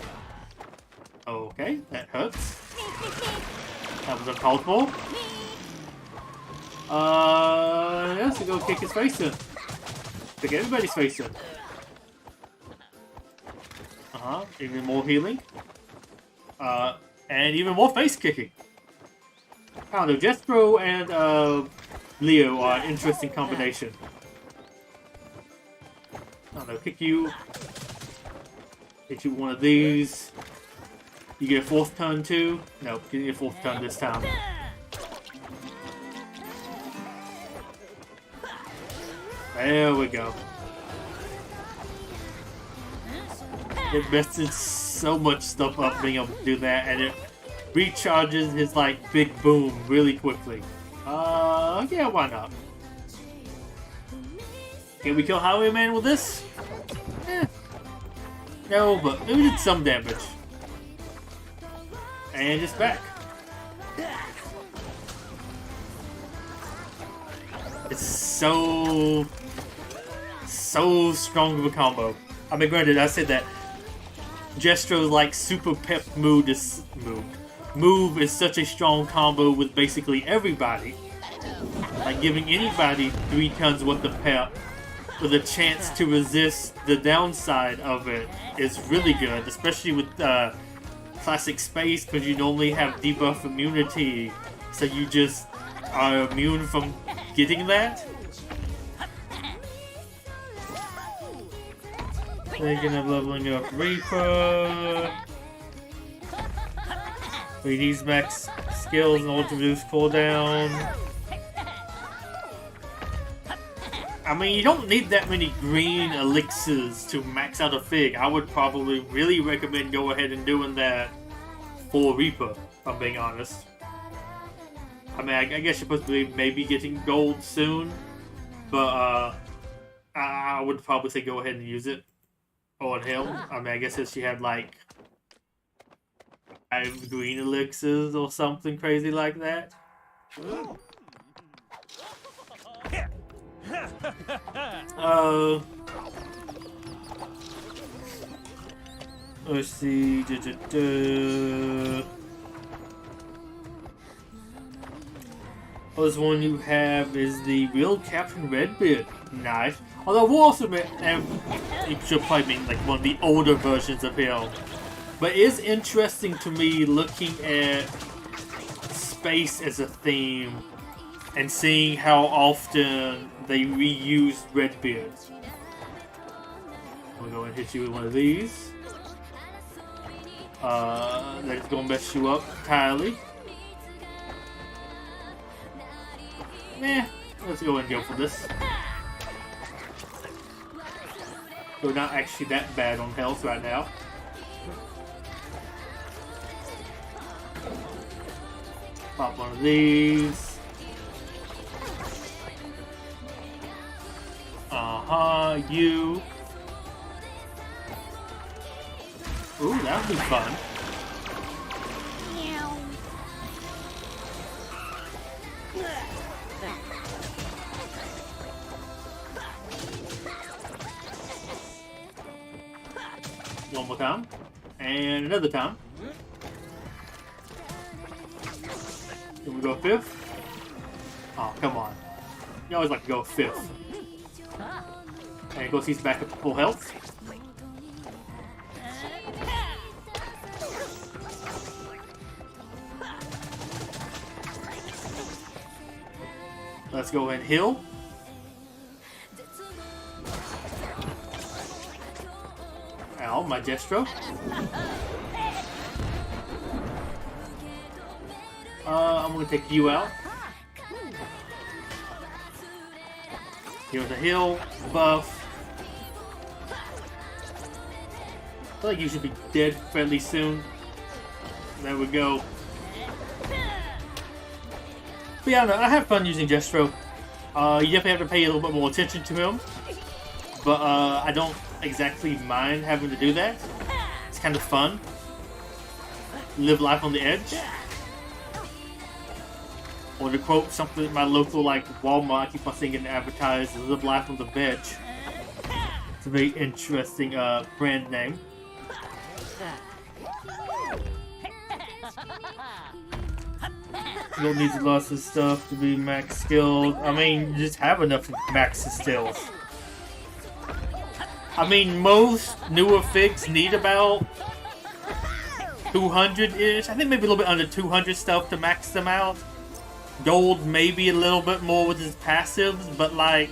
Okay, that hurts. That was uncalled for. Yeah, so go kick his face in. Kick everybody's face in. Even more healing. And even more face kicking. I don't know, Jethro and Leo are an interesting combination. I don't know, kick you. Hit you with one of these. You get a fourth turn too? No, you get a fourth turn this time. There we go. It messes so much stuff up being able to do that, and it recharges his like big boom really quickly. Yeah, why not? Can we kill Highwayman with this? No, but it did some damage. And it's back. It's so strong of a combo. I mean, granted, I said that Jestro's like super pep move is such a strong combo with basically everybody. Like giving anybody 3 tons worth of pep with a chance to resist the downside of it is really good, especially with classic space, because you normally have debuff immunity, so you just are immune from getting that. Thinking of leveling up Reaper. We need max skills in order to reduce cooldown. I mean, you don't need that many green elixirs to max out a fig. I would probably really recommend go ahead and doing that for Reaper, if I'm being honest. I mean, I guess you're supposed to be maybe getting gold soon, but I would probably say go ahead and use it on him. I mean, I guess if she had like 5 green elixirs or something crazy like that. Let's see. This one you have is the real Captain Redbeard. Nice. Although we'll also admit, and you should probably mean like one of the older versions of him. But it is interesting to me looking at space as a theme and seeing how often they reuse Redbeard. I'm gonna go and hit you with one of these. That's gonna mess you up entirely. Let's go and go for this. We're not actually that bad on health right now. Pop one of these. You. Ooh, that would be fun. One more time. And another time. Can we go 5th? Oh, come on. You always like to go 5th. And of course he's back up to full health. Let's go and heal. Ow, my Destro. I'm gonna take you out. Here's a heal, buff. I feel like you should be dead fairly soon. There we go. But yeah, I have fun using Destro. You definitely have to pay a little bit more attention to him. But I don't exactly mind having to do that. It's kind of fun. Live life on the edge. Or to quote something at my local like Walmart, I keep on seeing it advertised, live life on the veg. It's a very interesting brand name. You don't need lots of stuff to be max skilled. I mean, you just have enough to max the skills. I mean, most newer figs need about 200-ish. I think maybe a little bit under 200 stuff to max them out. Gold maybe a little bit more with his passives, but like,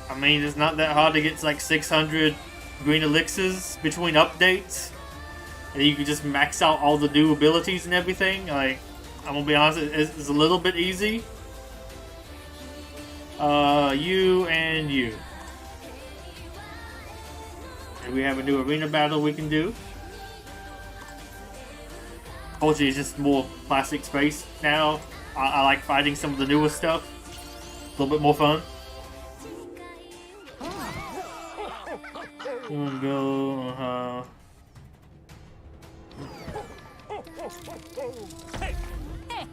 I mean, it's not that hard to get to like 600 green elixirs between updates. And you can just max out all the new abilities and everything. Like, I'm gonna be honest, it's a little bit easy. You and you. And we have a new arena battle we can do. Unfortunately, it's just more classic space now. I like fighting some of the newer stuff. A little bit more fun. Go,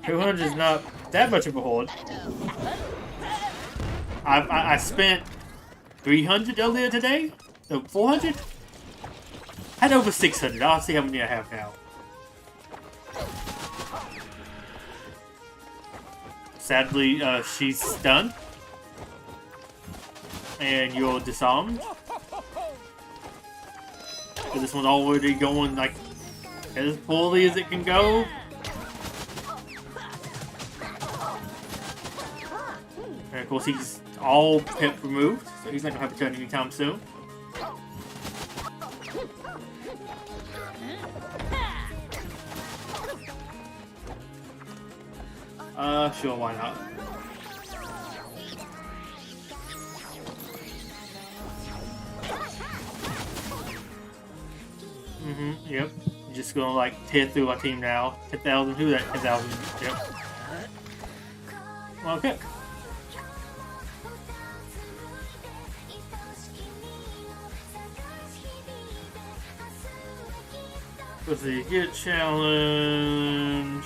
200 is not that much of a horde. I spent 300 earlier today? No, 400? I had over 600. I'll see how many I have now. Sadly, she's stunned. And you're disarmed. So this one's already going like as poorly as it can go. And of course he's all pip removed, so he's not gonna have a turn anytime soon. Sure, why not? Yep. You're just gonna like tear through our team now. 10,000, who's that? 10,000, yep. Okay. Let's see, get challenge.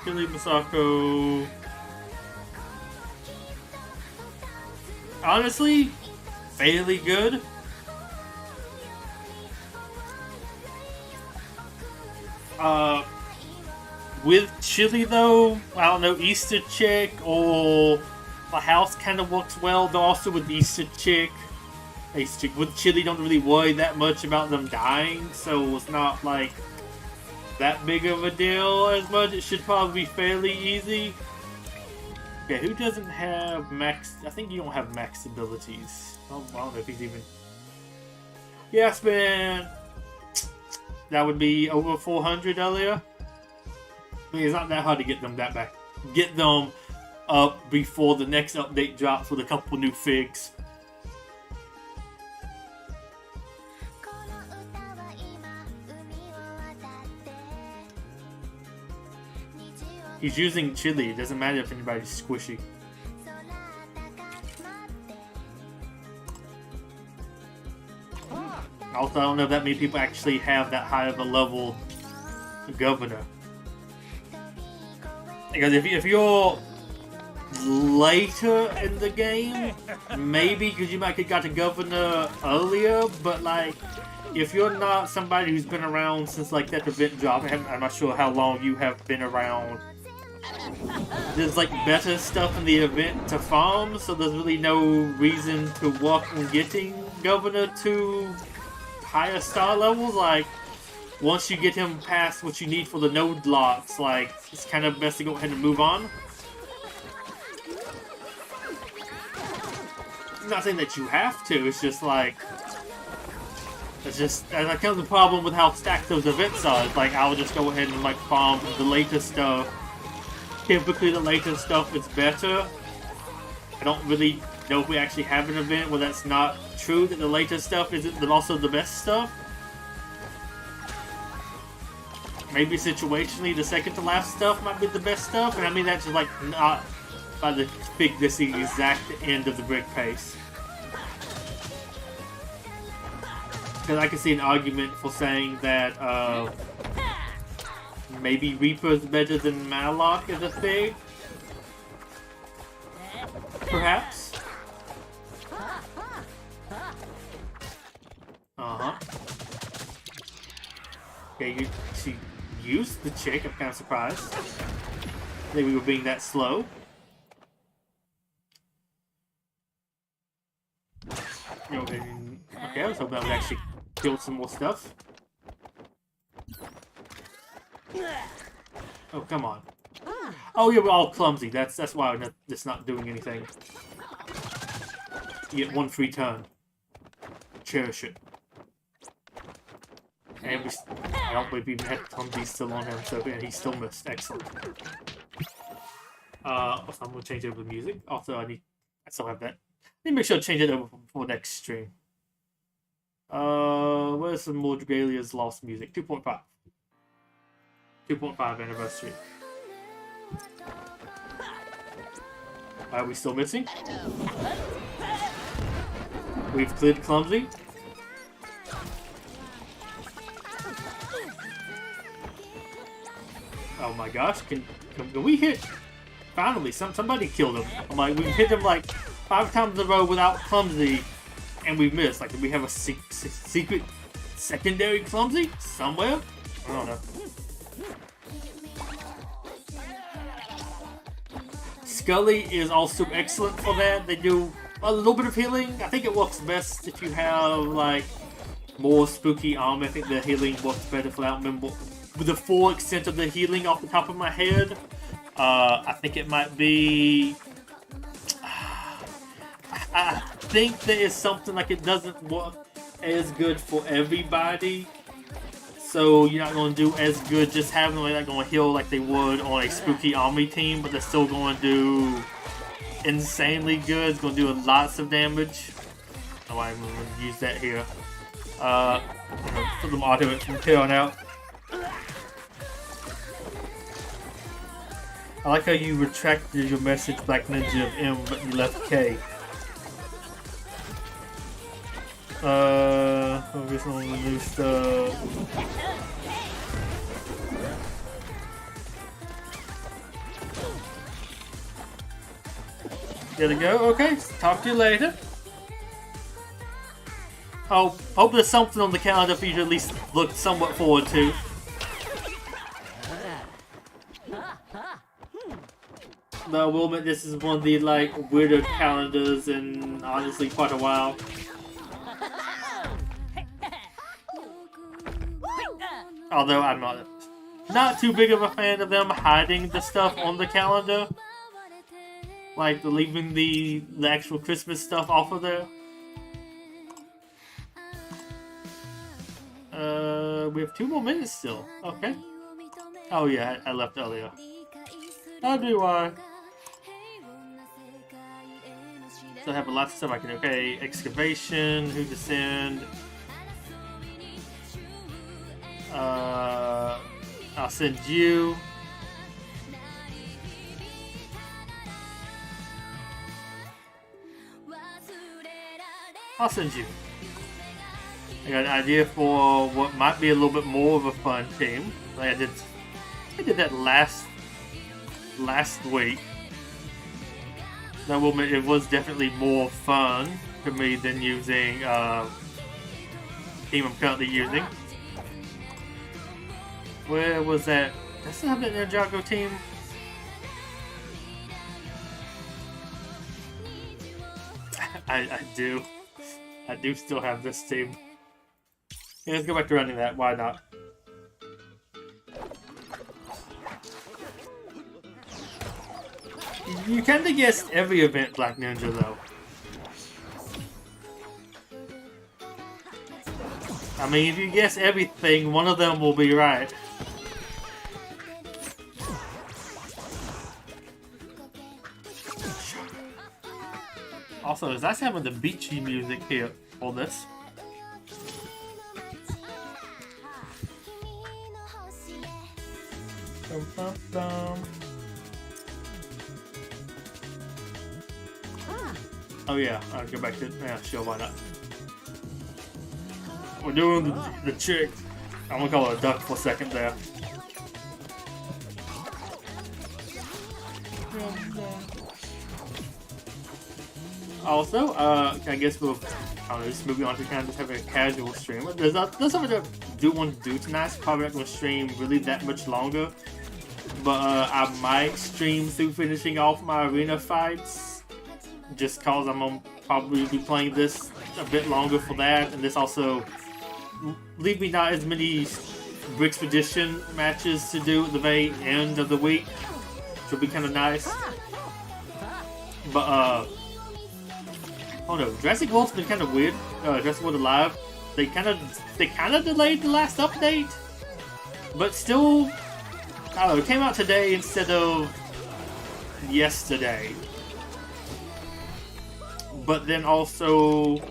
Billy Masako. Honestly, fairly good. With Chili though, I don't know, Easter Chick or the house kind of works well. Though also with Easter Chick, with Chili, don't really worry that much about them dying, so it's not like that big of a deal as much. It should probably be fairly easy. Okay, who doesn't have max? I think you don't have max abilities. I don't know if he's even. Yeah, I spent. That would be over 400 earlier. I mean, it's not that hard to get them that back. Get them up before the next update drops with a couple new figs. He's using Chili. It doesn't matter if anybody's squishy. Also, I don't know if that many people actually have that high of a level governor. Because if you're later in the game, maybe because you might have got a governor earlier, but like if you're not somebody who's been around since like that event drop, I'm not sure how long you have been around. There's like better stuff in the event to farm, so there's really no reason to work on getting governor to higher star levels. Like once you get him past what you need for the node locks, like it's kind of best to go ahead and move on. I'm not saying that you have to, it's just like that comes the problem with how stacked those events are. It's like I'll just go ahead and like farm the later stuff. Typically the later stuff is better. I don't really know if we actually have an event where that's not true, that the later stuff isn't also the best stuff. Maybe situationally the second to last stuff might be the best stuff, and I mean that's just like not by the big this is the exact end of the brick pace. Because I can see an argument for saying that maybe Reaper's better than Malloc as a thing. Perhaps. Okay, she used the chick. I'm kind of surprised. I think we were being that slow. Okay, I was hoping I would actually kill some more stuff. Oh, come on. Oh, yeah, we're all clumsy. That's why we're just not doing anything. You get one free turn. Cherish it. And I don't believe we even had clumsy still on him, so yeah, he still missed. Excellent. Also, I'm gonna change over the music. Also, I still have that. Let me make sure to change it over for next stream. Where's some more Dragalia's Lost music? 2.5. 2.5 anniversary. Are we still missing? We've cleared clumsy. Oh my gosh, can we hit? Finally, somebody killed him. I'm like, we've hit him like 5 times in a row without clumsy, and we missed. Like, do we have a secret secondary clumsy somewhere? I don't know. Scully is also excellent for that. They do a little bit of healing. I think it works best if you have like more spooky armor. I think the healing works better for that. I don't remember with the full extent of the healing off the top of my head. I think it might be. I think there is something like it doesn't work as good for everybody. So you're not going to do as good just having them like going to heal like they would on a spooky army team, but they're still going to do insanely good. It's going to do lots of damage. Oh, I'm going to use that here. I'm going to put them auto it from here on out. I like how you retracted your message Black Ninja of M, but you left K. Focus on the new stuff. There we go. Okay, talk to you later. Oh, hope there's something on the calendar for you to at least look somewhat forward to. Though I will admit this is one of the like weirder calendars in honestly quite a while. Although I'm not too big of a fan of them hiding the stuff on the calendar. Like leaving the actual Christmas stuff off of there. We have 2 more minutes still. Okay. Oh yeah, I left earlier. How do I? So I have lots of stuff I can do. Okay, excavation, who to send. I'll send you. I'll send you. I got an idea for what might be a little bit more of a fun team. Like I did that last week. Now, it was definitely more fun for me than using team I'm currently using. Where was that? Did I still have that Ninjago team? I do. I do still have this team. Yeah, let's go back to running that. Why not? You kind of guessed every event Black Ninja, though. I mean, if you guess everything, one of them will be right. Also, it's nice having the beachy music here on this. Dum, dum, dum. Oh yeah, I'll go back to yeah, sure, why not? We're doing the chick. I'm gonna call her a duck for a second there. Also, I guess we'll just moving on to kind of just having a casual stream. There's something I do want to do tonight. Probably not gonna stream really that much longer, but I might stream through finishing off my arena fights. Just cause I'm gonna probably be playing this a bit longer for that, and this also leave me not as many Brickspedition matches to do at the very end of the week, which will be kind of nice. But oh no, Jurassic World's been kind of weird. Jurassic World Alive, they kind of delayed the last update, but still, I don't know, it came out today instead of yesterday. But then also,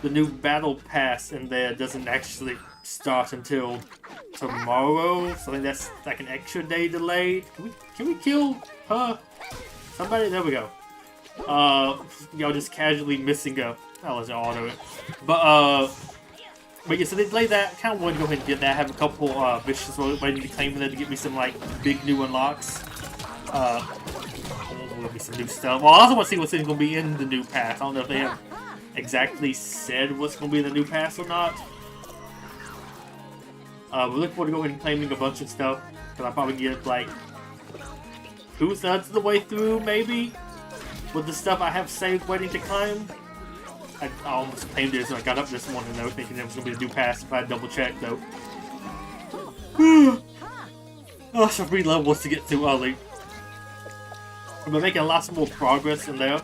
the new battle pass in there doesn't actually start until tomorrow, so I think that's like an extra day delayed. Can we kill her? Somebody? There we go. Y'all just casually missing a. I'll let you auto it. But yeah, so they delayed that. Kind of want to go ahead and get that. I have a couple vicious waiting to claim there to get me some like big new unlocks. There'll be some new stuff. Well, I also want to see what's going to be in the new pass. I don't know if they have exactly said what's going to be in the new pass or not. We're looking forward to going and claiming a bunch of stuff. Because I'll probably get like 2/3 of the way through, maybe, with the stuff I have saved waiting to claim. I almost claimed it when I got up this morning, though, thinking it was going to be a new pass if I had double checked, though. Oh, so 3 levels to get through early. We're making lots more progress in there.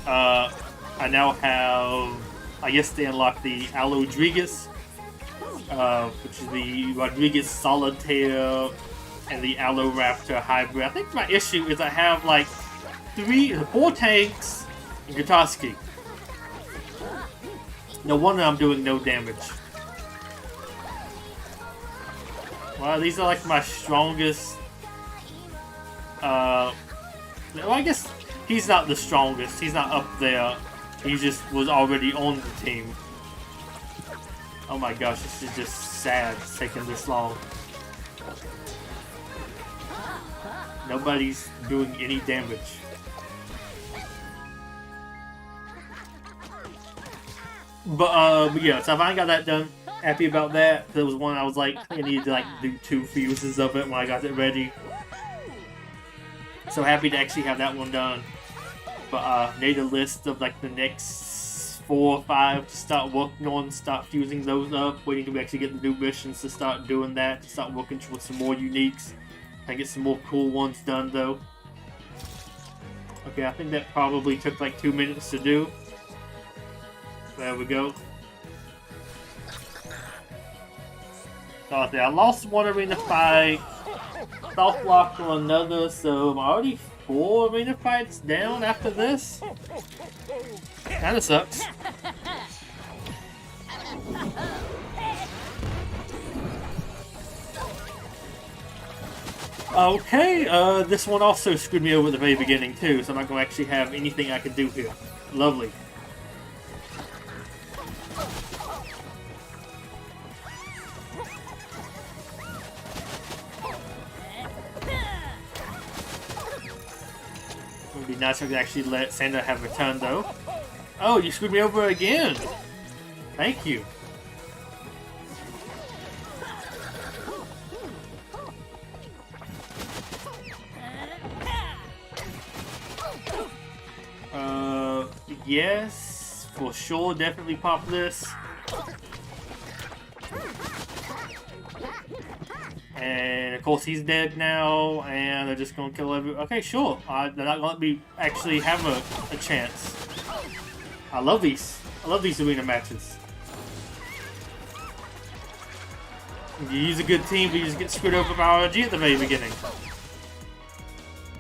I now have, I guess they unlocked the Rodriguez, which is the Rodriguez Solitaire and the Raptor hybrid. I think my issue is I have like 4 tanks and Gatoski. No wonder I'm doing no damage. Well, these are like my strongest. Well, I guess he's not the strongest. He's not up there. He just was already on the team. Oh my gosh, this is just sad it's taking this long. Nobody's doing any damage. But yeah, so I finally got that done. Happy about that. There was one I was like, I needed to like do 2 fuses of it when I got it ready. So happy to actually have that one done. But made a list of like the next 4 or 5 to start working on, start fusing those up, waiting to actually get the new missions to start doing that, to start working towards some more uniques. And get some more cool ones done though. Okay, I think that probably took like 2 minutes to do. There we go. I lost one arena fight, soft locked on another, so I'm already 4 arena fights down after this. Kinda sucks. Okay, this one also screwed me over at the very beginning too, so I'm not going to actually have anything I can do here. Lovely. It would be nice if I could actually let Santa have a turn though. Oh, you screwed me over again! Thank you. Yes, for sure, definitely pop this. And of course he's dead now, and they're just gonna kill everyone. Okay, sure. They're not gonna let me actually have a chance. I love these. I love these arena matches. You use a good team, but you just get screwed over by RNG at the very beginning.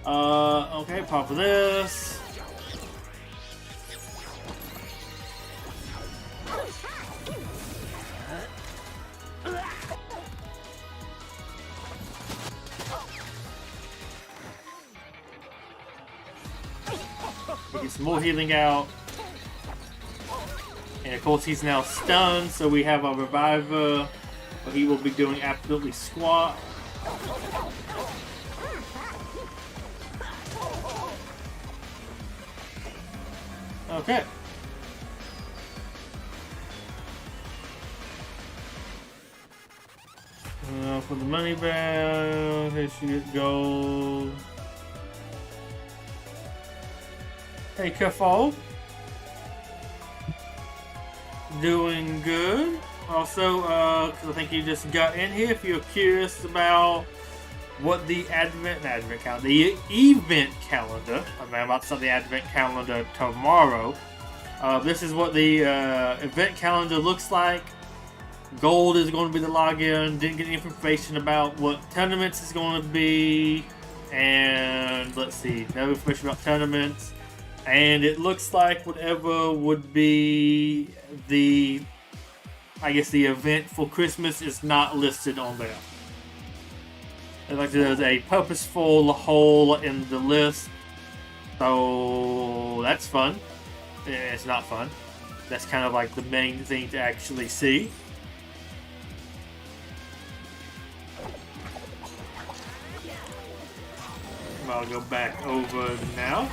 Okay, pop this. Get some more healing out. And of course he's now stunned, so we have a reviver. But he will be doing absolutely squat. Okay. For the money bag, here she goes. Hey, Kefal. Doing good. Also, because I think you just got in here, if you're curious about what the event calendar, I'm about to start the advent calendar tomorrow. This is what the event calendar looks like. Gold is going to be the login. Didn't get any information about what tournaments is going to be. And let's see, no information about tournaments. And it looks like whatever would be the, I guess, the event for Christmas is not listed on there. It's like there's a purposeful hole in the list. So that's fun. It's not fun. That's kind of like the main thing to actually see. I'll go back over now.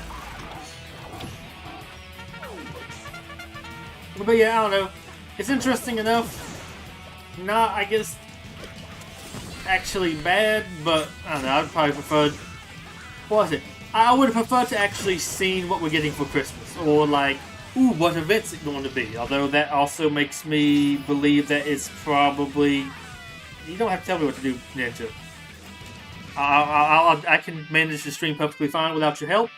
But yeah, I don't know. It's interesting enough. Not, I guess, actually bad, but I don't know. I'd probably prefer. What was it? I would have preferred to actually seen what we're getting for Christmas, or like, ooh, what event's it going to be? Although that also makes me believe that it's probably. You don't have to tell me what to do, Ninja. I can manage the stream perfectly fine without your help.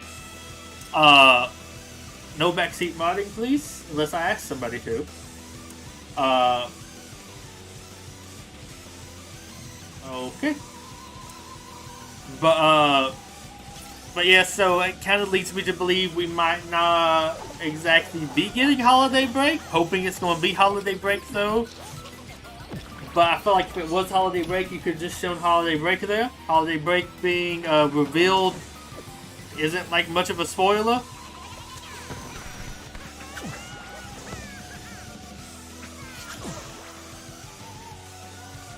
No backseat modding, please, unless I ask somebody to. Okay. But yeah, so it kind of leads me to believe we might not exactly be getting holiday break. Hoping it's going to be holiday break though. But I feel like if it was holiday break, you could have just shown holiday break there. Holiday break being revealed isn't like much of a spoiler.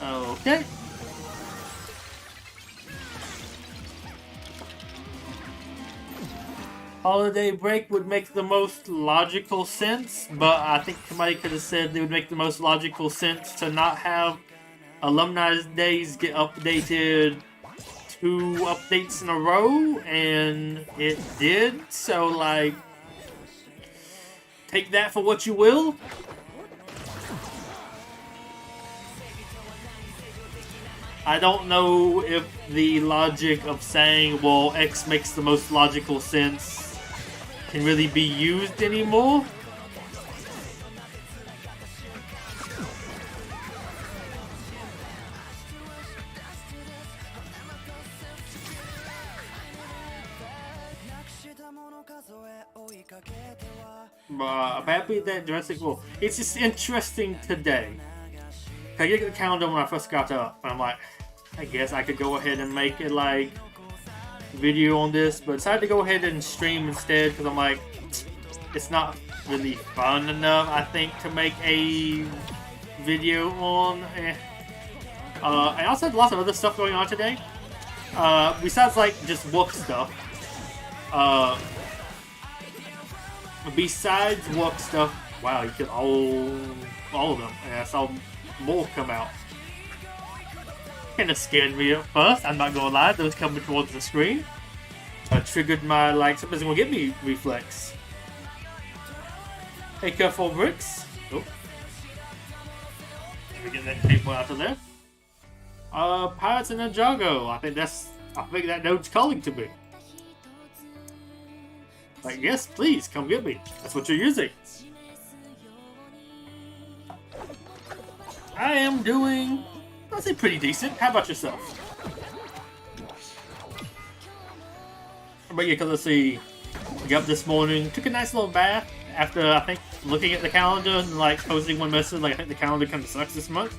Okay. holiday break would make the most logical sense, but I think somebody could have said it would make the most logical sense to not have alumni days get updated 2 updates in a row, and it did. So, like, take that for what you will. I don't know if the logic of saying, well, X makes the most logical sense can really be used anymore. I'm happy that Jurassic World. It's just interesting today. I get the calendar when I first got up, and I'm like, I guess I could go ahead and make it like video on this, but decided to go ahead and stream instead because I'm like, it's not really fun enough, I think, to make a video on. I also had lots of other stuff going on today. Besides like just work stuff. Besides work stuff, wow, you get all of them, and I saw more come out. Kinda scared me at first, I'm not gonna lie, those coming towards the screen. Triggered my, like, something's gonna get me reflex. Hey, careful bricks. Oh. Let me get that table out of there. Pirates and Ninjago. I think that note's calling to me. Like, yes, please, come get me. That's what you're using. I am doing, I'd say, pretty decent. How about yourself? But yeah, because let's see, got up this morning, took a nice little bath after, I think, looking at the calendar and like posting one message, like I think the calendar kind of sucks this month.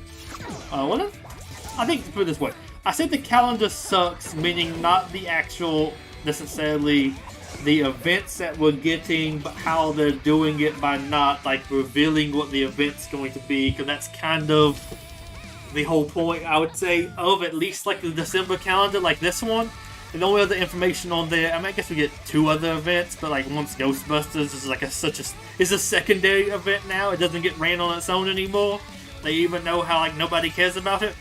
I think, put it this way, I said the calendar sucks, meaning not the actual, necessarily, the events that we're getting, but how they're doing it by not like revealing what the event's going to be, because that's kind of the whole point, I would say, of at least like the December calendar, like this one. And the only other information on there, I mean, I guess we get 2 other events, but like once Ghostbusters is like it's a secondary event now. It doesn't get ran on its own anymore. They even know how like nobody cares about it.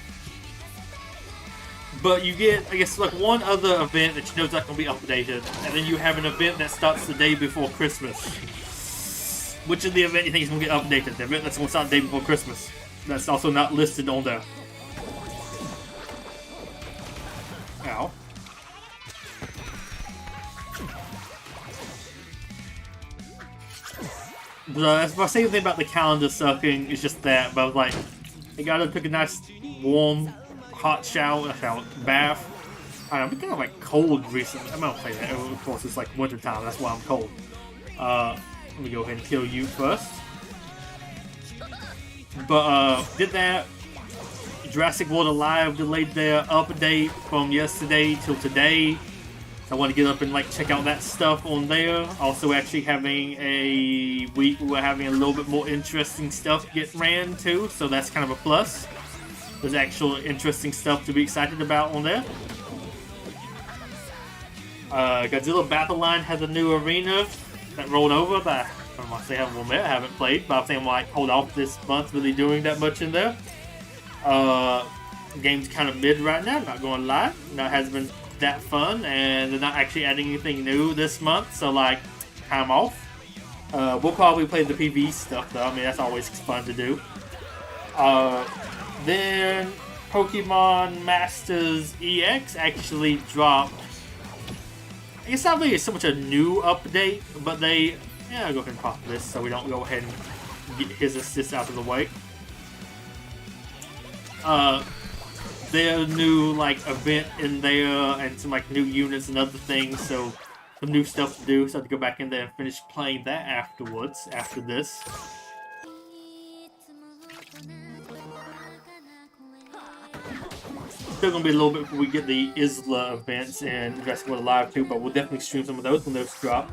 But you get, I guess, like one other event that you know is not going to be updated, and then you have an event that starts the day before Christmas. Which is the event you think is going to get updated? The event that's going to start the day before Christmas. That's also not listed on there. Ow. But my same thing about the calendar sucking is just that, but I was like, I took a nice warm hot bath. I've been kind of like cold recently. I'm not gonna say that. Of course, it's like winter time. That's why I'm cold. Let me go ahead and kill you first. But did that. Jurassic World Alive delayed their update from yesterday till today. I want to get up and like check out that stuff on there. Also, actually having a week where we're having a little bit more interesting stuff get ran too, so that's kind of a plus. There's actual interesting stuff to be excited about on there. Godzilla Battle Line has a new arena that rolled over that I don't want to say I haven't played, but I think I might hold off this month really doing that much in there. Game's kind of mid right now, not going to lie. That hasn't been that fun, and they're not actually adding anything new this month, so like, time off. We'll probably play the PvE stuff though, I mean that's always fun to do. Then Pokemon Masters EX actually dropped. It's not really so much a new update, but they, I'll go ahead and pop this so we don't go ahead and get his assist out of the way. Their new like event in there and some like new units and other things, so some new stuff to do. So I have to go back in there and finish playing that afterwards, after this. Still gonna be a little bit before we get the Isla events and Jurassic World Alive too, but we'll definitely stream some of those when those drop.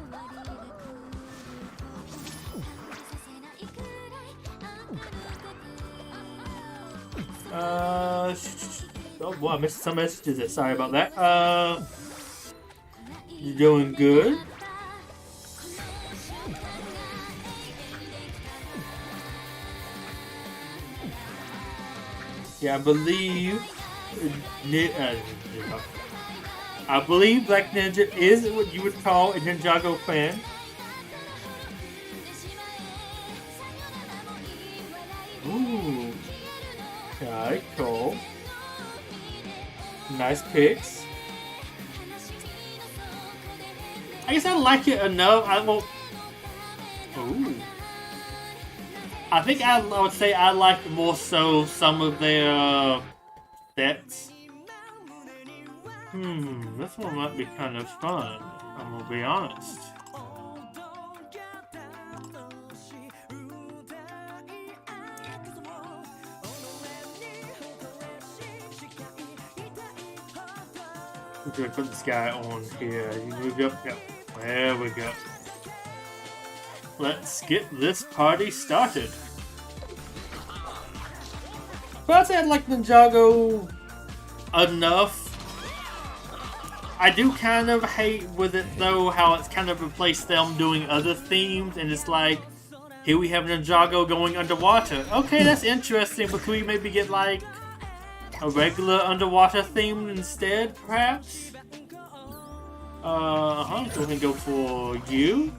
Oh boy, I missed some messages there. Sorry about that. You're doing good. Yeah, I believe Black Ninja is what you would call a Ninjago fan. Ooh. Okay, cool. Nice picks. I guess I like it enough. I won't. Ooh. I think I would say I like more so some of their sets. This one might be kind of fun. I'm gonna be honest. We're gonna put this guy on here. You move up. Yep. There we go. Let's get this party started. But I'd say I like Ninjago enough. I do kind of hate with it though how it's kind of replaced them doing other themes, and it's like, here we have Ninjago going underwater. Okay, that's interesting, but could we maybe get like a regular underwater theme instead, perhaps? So we can go for you.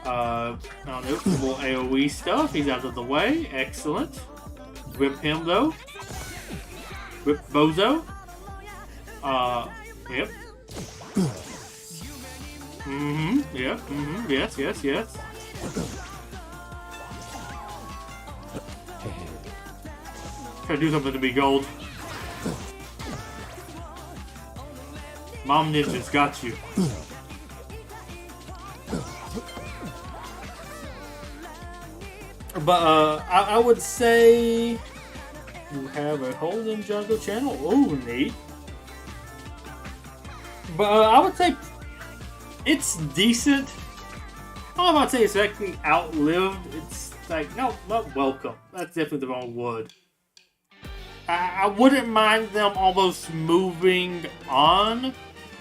I don't know, some more AoE stuff. He's out of the way. Excellent. Whip him though. Whip Bozo. Yep. Yep. Yes. Try to do something to be gold. Mom Ninja's got you. But I would say you have a whole Ninjago channel. Oh, neat. But I would say it's decent. I don't know if I'd say it's actually outlived. It's like, no, not welcome. That's definitely the wrong word. I wouldn't mind them almost moving on,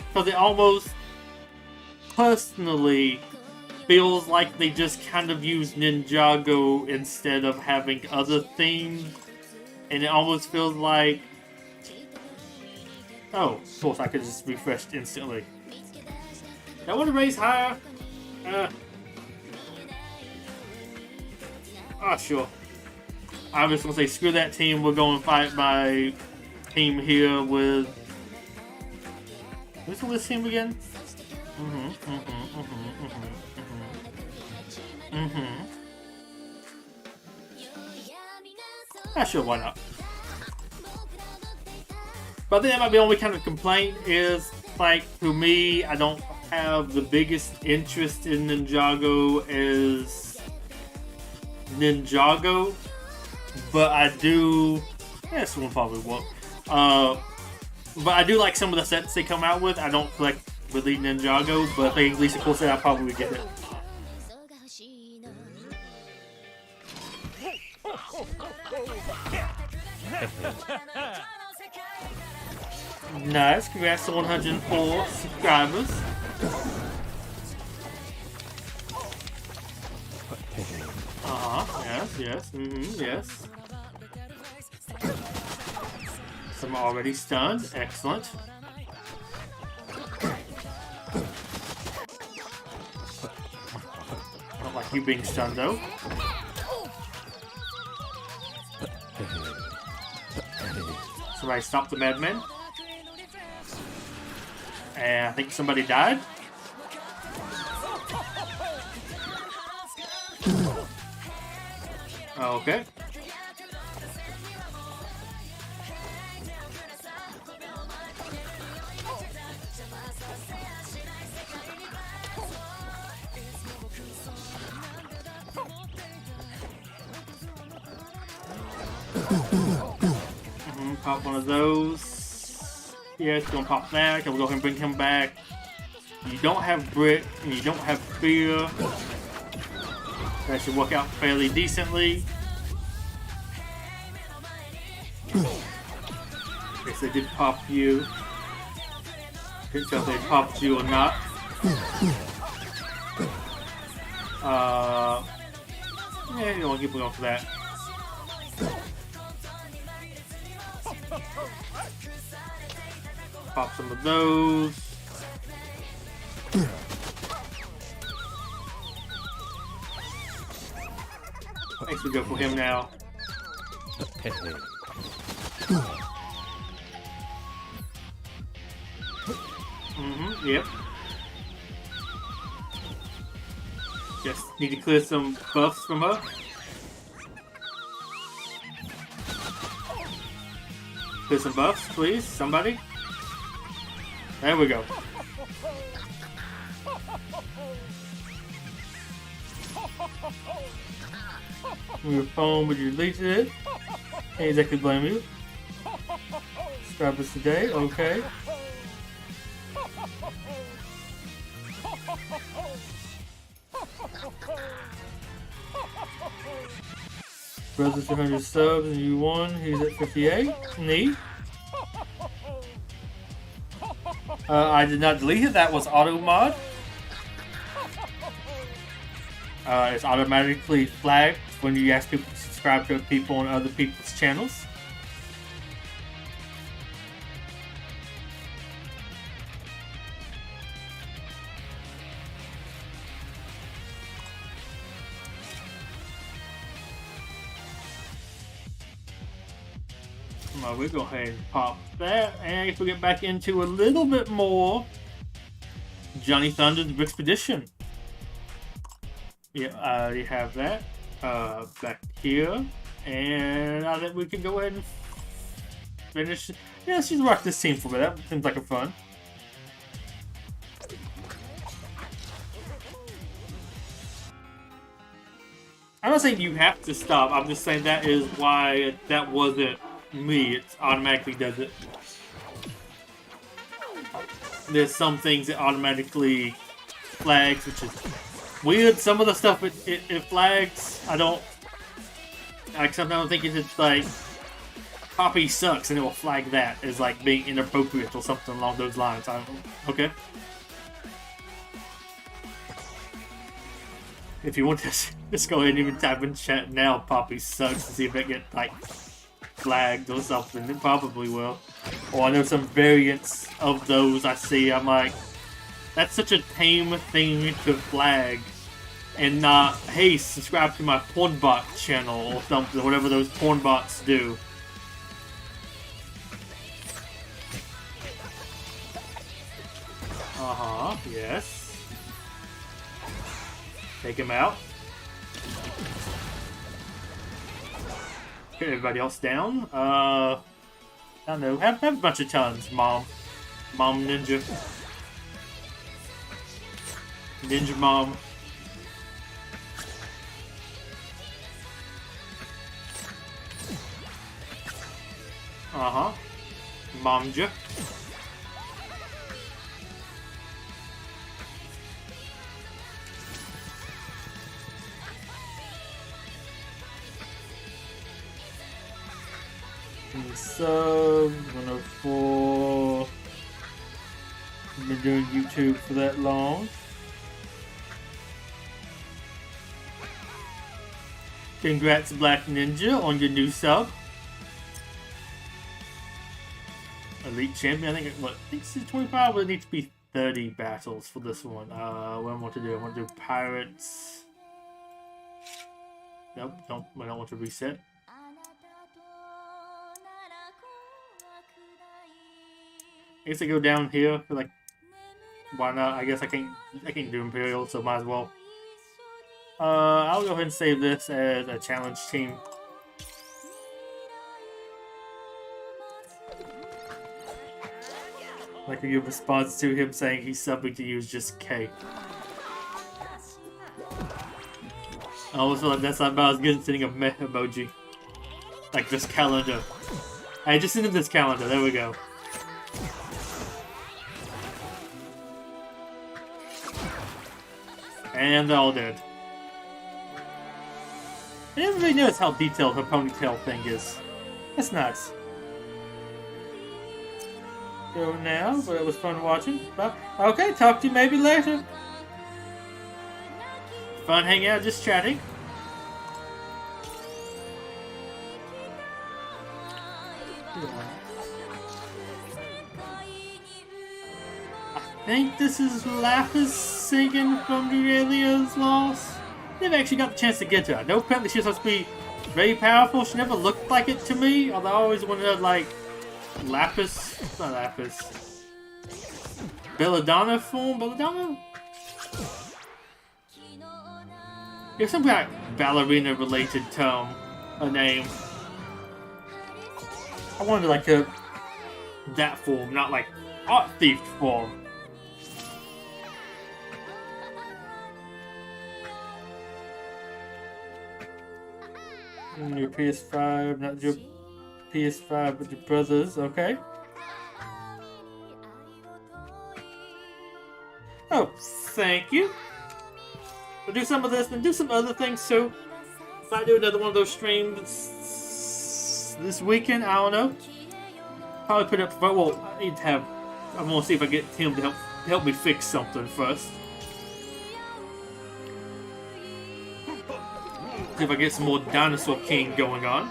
because it almost personally feels like they just kind of use Ninjago instead of having other themes, and it almost feels like, oh, of course I could just refresh instantly. I want to raise higher. Sure. I'm just gonna say screw that team. We'll go and fight my team here with. What's this team again? Sure, why not? But I think that might be the only kind of complaint is, like, to me, I don't have the biggest interest in Ninjago as Ninjago, but I do. Yeah, this one probably won't. But I do like some of the sets they come out with. I don't collect really Ninjago, but I think at least a cool set, I'll probably get it. Nice, congrats to 104 subscribers. Yes, yes. Some already stunned, excellent. Don't like you being stunned though. Somebody stop the madman. And I think somebody died. Okay. Pop one of those. Yeah, it's gonna pop that. We'll go ahead and bring him back. You don't have Brit, and you don't have Fear. That should work out fairly decently. Guess they did pop you. Can't tell if they popped you or not. Yeah, you don't want to keep going for that. pop some of those. Thanks, we go for him now. Yep. Just need to clear some buffs from her. Clear some buffs, please, somebody. There we go. Your phone, but you deleted it. Can't exactly blame you. Subscribe us today, okay. Brothers 200 subs and you won. He's at 58. Neat. I did not delete it. That was auto mod. It's automatically flagged when you ask people to subscribe to people on other people's channels. We'll go ahead and pop that, and if we get back into a little bit more Johnny Thunder's Expedition. Yeah, I already have that back here, and I think we can go ahead and finish. Yeah, let's just watch this scene for a bit. That seems like a fun. I'm not saying you have to stop. I'm just saying that is why that wasn't me. It automatically does it. There's some things it automatically flags, which is weird. Some of the stuff it flags, I don't like. Sometimes I think it's like Poppy sucks, and it will flag that as like being inappropriate or something along those lines. Okay. If you want to just go ahead and even type in chat now, Poppy sucks, to see if it gets like flagged or something. It probably will. Or I know some variants of those I see. I'm like, that's such a tame thing to flag, and not, hey, subscribe to my porn bot channel or something, whatever those porn bots do. Yes. Take him out. Get everybody else down. I don't know. Have a bunch of tons, Mom. Mom Ninja. Ninja Mom. Momja. Sub 104. I've been doing YouTube for that long. Congrats, Black Ninja, on your new sub. Elite Champion, I think it's 25, but it needs to be 30 battles for this one. What do I want to do? I want to do Pirates. Nope, I don't want to reset. I guess I go down here, like, why not? I guess I can't do Imperial, so might as well. I'll go ahead and save this as a challenge team. Like a good response to him saying he's subbing to use just K. I almost feel like that's not about as good as sending a meh emoji. Like this calendar. I just sent him this calendar, there we go. And they're all dead. I never really noticed how detailed her ponytail thing is. That's nice. Go now, but it was fun watching. But, okay, talk to you maybe later. Fun hanging out, just chatting. think this is Lapis singing from Aurelia's Lost. Never actually got the chance to get to her. I know apparently she's supposed to be very powerful. She never looked like it to me, although I always wanted like Lapis, not Lapis, Belladonna form. Belladonna? There's some kind of ballerina related term, a name. I wanted like that form, not like art thief form. Your PS5, not your PS5, but your brother's, okay. Oh, thank you. We'll do some of this and do some other things too. Might do another one of those streams this weekend, I don't know. Probably put up, well, I need to have, I want to see if I get him to help me fix something first. See if I get some more Dinosaur King going on.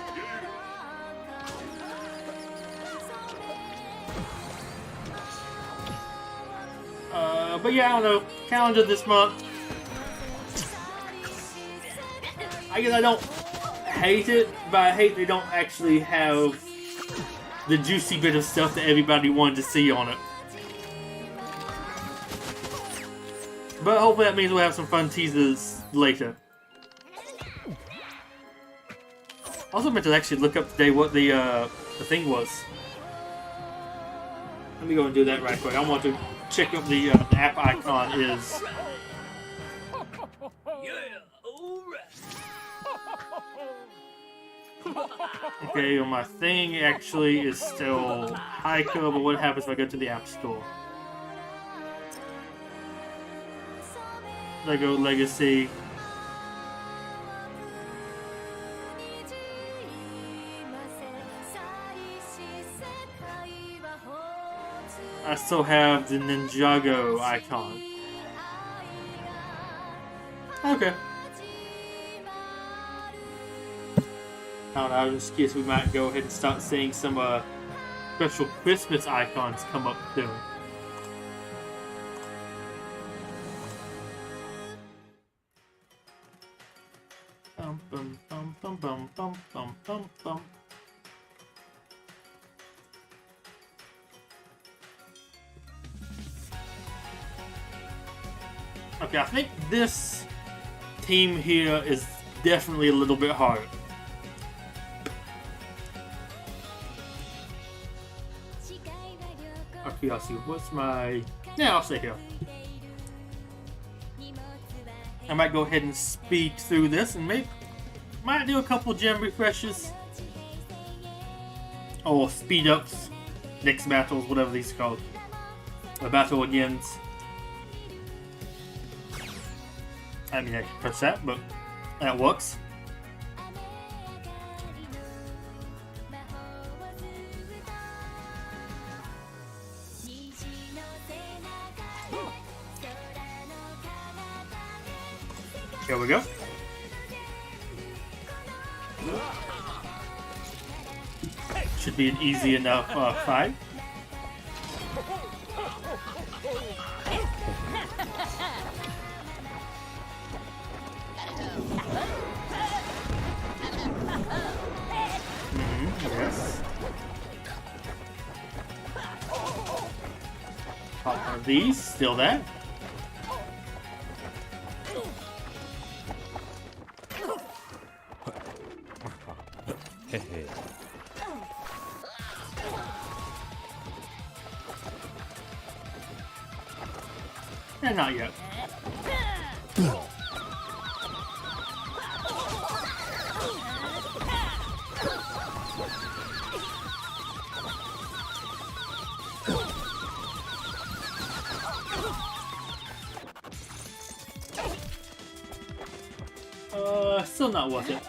But yeah, I don't know. Calendar this month. I guess I don't hate it, but I hate they don't actually have the juicy bit of stuff that everybody wanted to see on it. But hopefully that means we'll have some fun teasers later. Also meant to actually look up today what the thing was. Let me go and do that right quick. I want to check up the app icon is. Okay, well, my thing actually is still Heiko, but what happens if I go to the App Store? Lego Legacy. I still have the Ninjago icon. Okay. I don't know, I was just curious we might go ahead and start seeing some special Christmas icons come up soon. Bum bum bum bum bum bum bum bum bum. Okay, I think this team here is definitely a little bit hard. Okay, I'll see. What's my... Yeah, I'll stay here. I might go ahead and speed through this and might do a couple gem refreshes. Or speed ups. Next battles, whatever these are called. A battle against... I mean, I can press that, but that works. Here we go. Should be an easy enough fight. Yes. Pop one of these, steal that. And not yet. Still not worth it.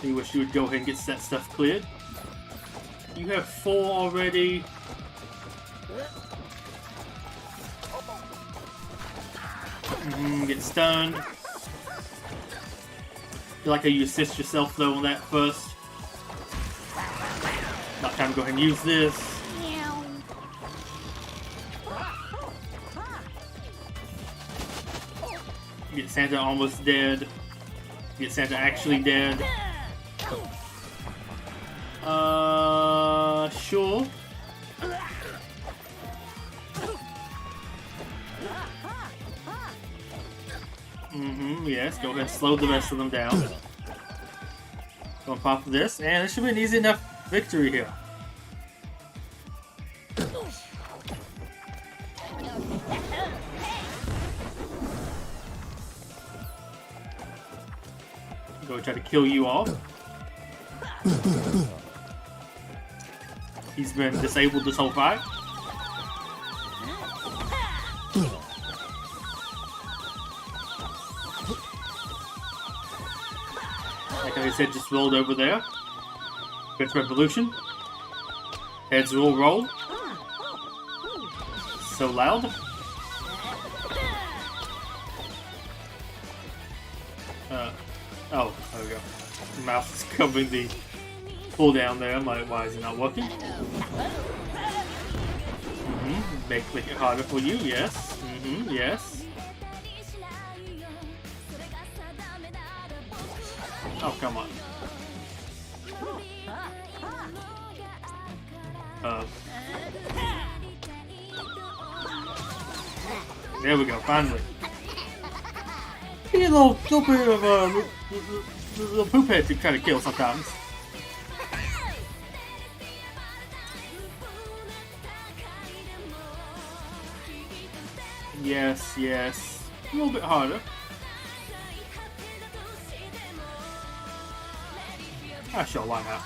I wish you would go ahead and get that stuff cleared. You have 4 already. Get stunned. Feel like you assist yourself though on that first. About time to go ahead and use this. Get Santa almost dead. Get Santa actually dead. Sure. Yes, go ahead and slow the rest of them down. Gonna pop this, and it should be an easy enough victory here. Go try to kill you off. He's been disabled this whole fight. Like I said, just rolled over there. Good revolution. Heads will roll. So loud. Oh, there we go. The mouse is covering the pull down there. I'm like, why is it not working? Make it harder for you, yes. Yes. Oh, come on. There we go, finally. You get a little bit of a little poop head to try to kill sometimes. Yes, yes. A little bit harder. Ah, sure, why not?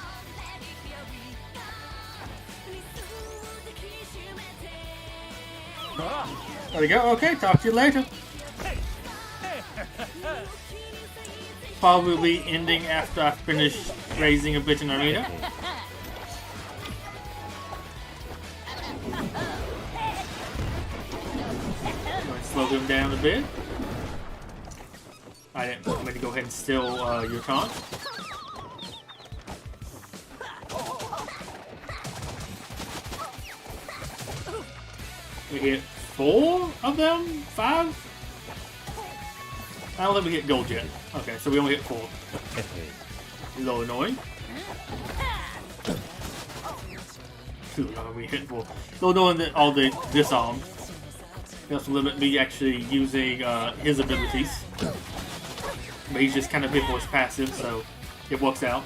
There we go. Okay, talk to you later. Probably ending after I finish raising a bit in arena. Going to slow him down a bit. I didn't want me to go ahead and steal your taunt. We hit 4 of them? 5? I don't think we hit gold yet. Okay, so we only hit 4. A little annoying. We hit 4. A little annoying that all the disarmed. That's limit me actually using his abilities. But he's just kind of hit for his passive, so it works out.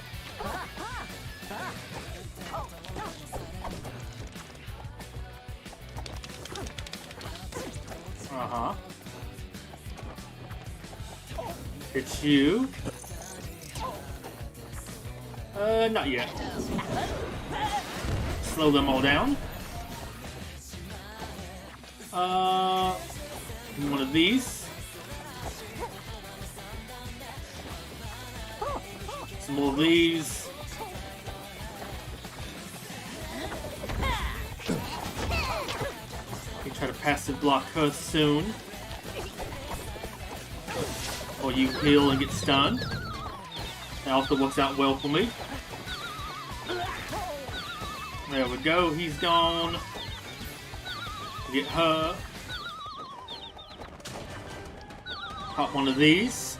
It's you. Not yet. Slow them all down. One of these. Some more of these. You try to passive block her soon. Or you heal and get stunned. That also works out well for me. There we go, he's gone. Get her. Pop one of these.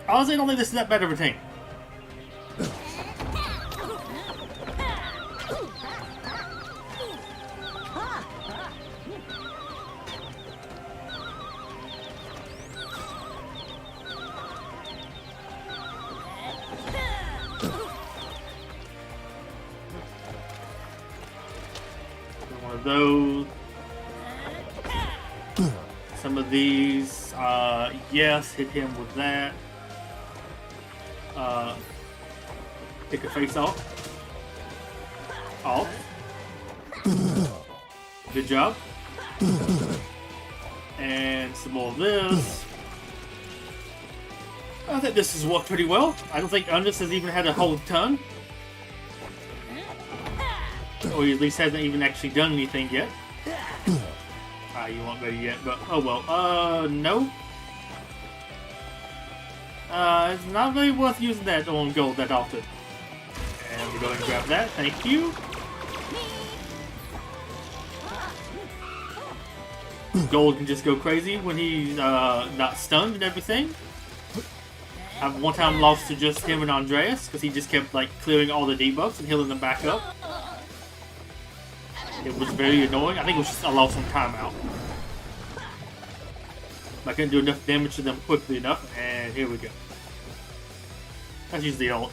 Honestly, I don't think this is that bad of a team. Those, some of these, yes, hit him with that. Pick a face off. Good job. And some more of this. I think this has worked pretty well. I don't think Undis has even had a whole ton. Or he at least hasn't even actually done anything yet. You weren't ready yet, but oh well. No. It's not really worth using that on gold that often. And we go ahead and grab that. Thank you. Gold can just go crazy when he's not stunned and everything. I've one time lost to just him and Andreas because he just kept like clearing all the debuffs and healing them back up. It was very annoying. I think it was just I lost some timeout. I couldn't do enough damage to them quickly enough, and here we go. Let's use the ult.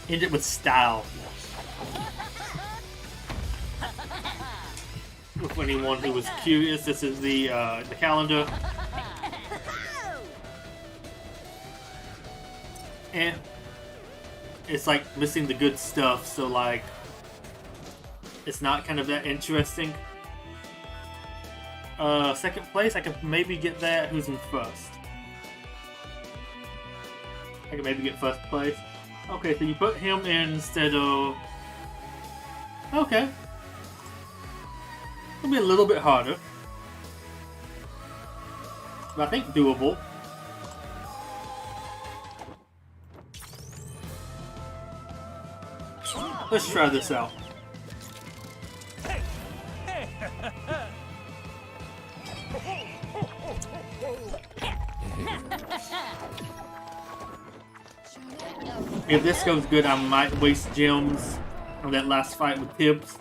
End it with style. For anyone who was curious, this is the calendar. And it's like missing the good stuff, so like it's not kind of that interesting. Second place, I could maybe get that. Who's in first? I could maybe get first place. Okay, so you put him in instead of... Okay. It'll be a little bit harder. But I think doable. Let's try this out. If this goes good, I might waste gems on that last fight with Tibbs.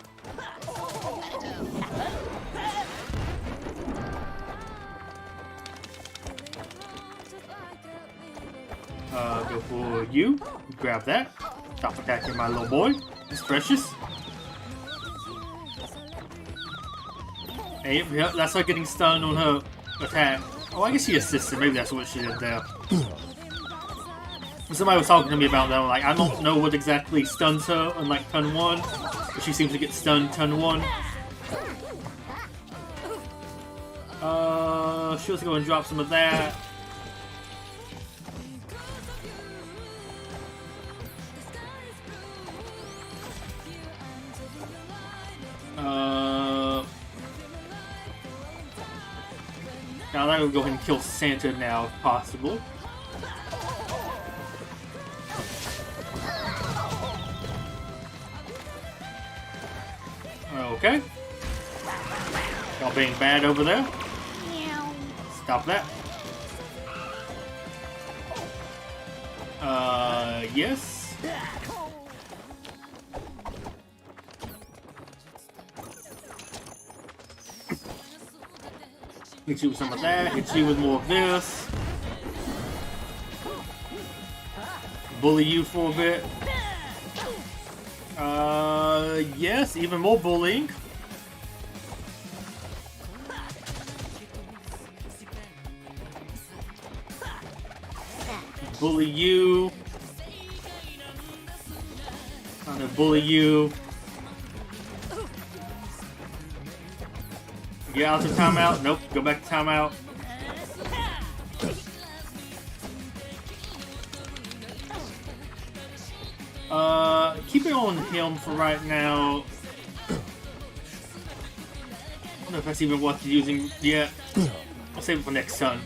Go for you. Grab that. Stop attacking my little boy. He's precious. Hey, yep, that's her getting stunned on her attack. Oh, I guess she assisted. Maybe that's what she did there. Somebody was talking to me about that. Like, I don't know what exactly stuns her on like turn 1, but she seems to get stunned turn 1. She was going to drop some of that. Now I'm gonna go ahead and kill Santa now, if possible. Okay. Y'all being bad over there. Stop that. Yes. Hit you with some of that. Hit you with more of this. Bully you for a bit. Yes, even more bullying. Bully you. I'm gonna bully you. Get out of timeout. Nope, go back to timeout. Keep it on him for right now. I don't know if that's even worth using yet. I'll save it for next turn.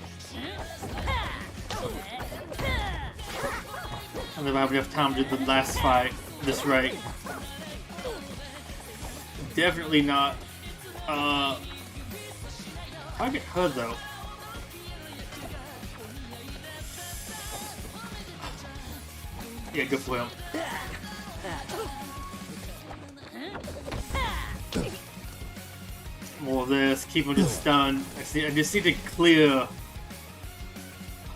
I don't know if I have enough time to do the last fight at this rate. Definitely not. Target her though. Yeah, good for him. More of this, keep him just stunned. I just need to clear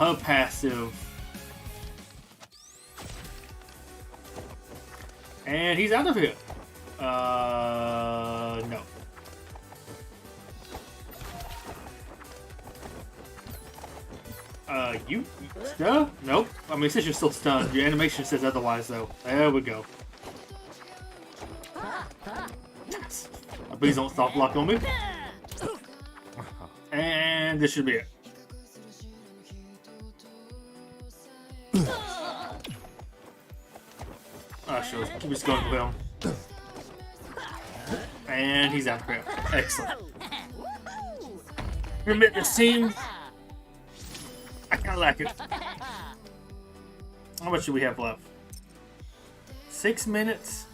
her passive. And he's out of here. No. You stunned? Nope. I mean, it says you're still stunned. Your animation says otherwise, though. There we go. Please don't stop lock on me. And this should be it. Sure. Keep just going with him. And he's out of here. Excellent. Remit this team. I kinda like it. How much do we have left? 6 minutes?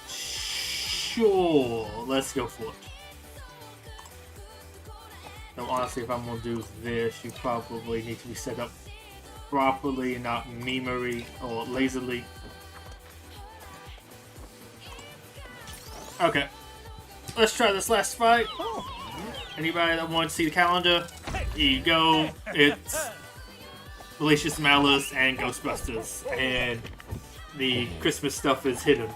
Sure, let's go for it. Now, honestly, if I'm gonna do this, you probably need to be set up properly and not memery or lazily. Okay, let's try this last fight. Anybody that wants to see the calendar, here you go. It's Malicious Malice and Ghostbusters, and the Christmas stuff is hidden.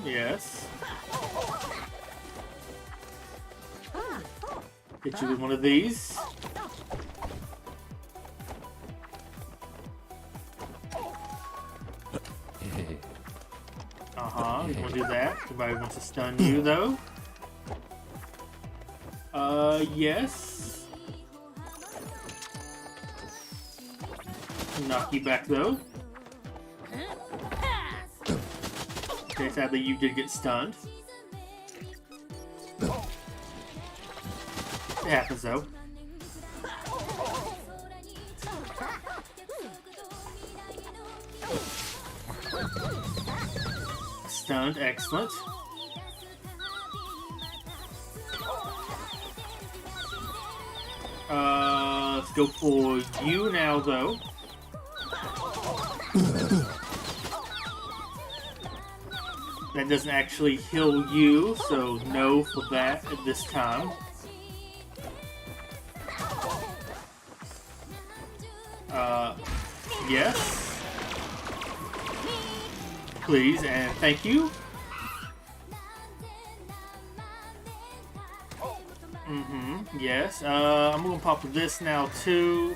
Yes. Hit you with one of these. You want to do that. Somebody wants to stun you, though. Yes. Knock you back, though. Okay, sadly you did get stunned. It happens, though. Stunned, excellent. Let's go for you now, though. That doesn't actually heal you, so no for that at this time. Yes. Please and thank you. Yes. I'm gonna pop this now too.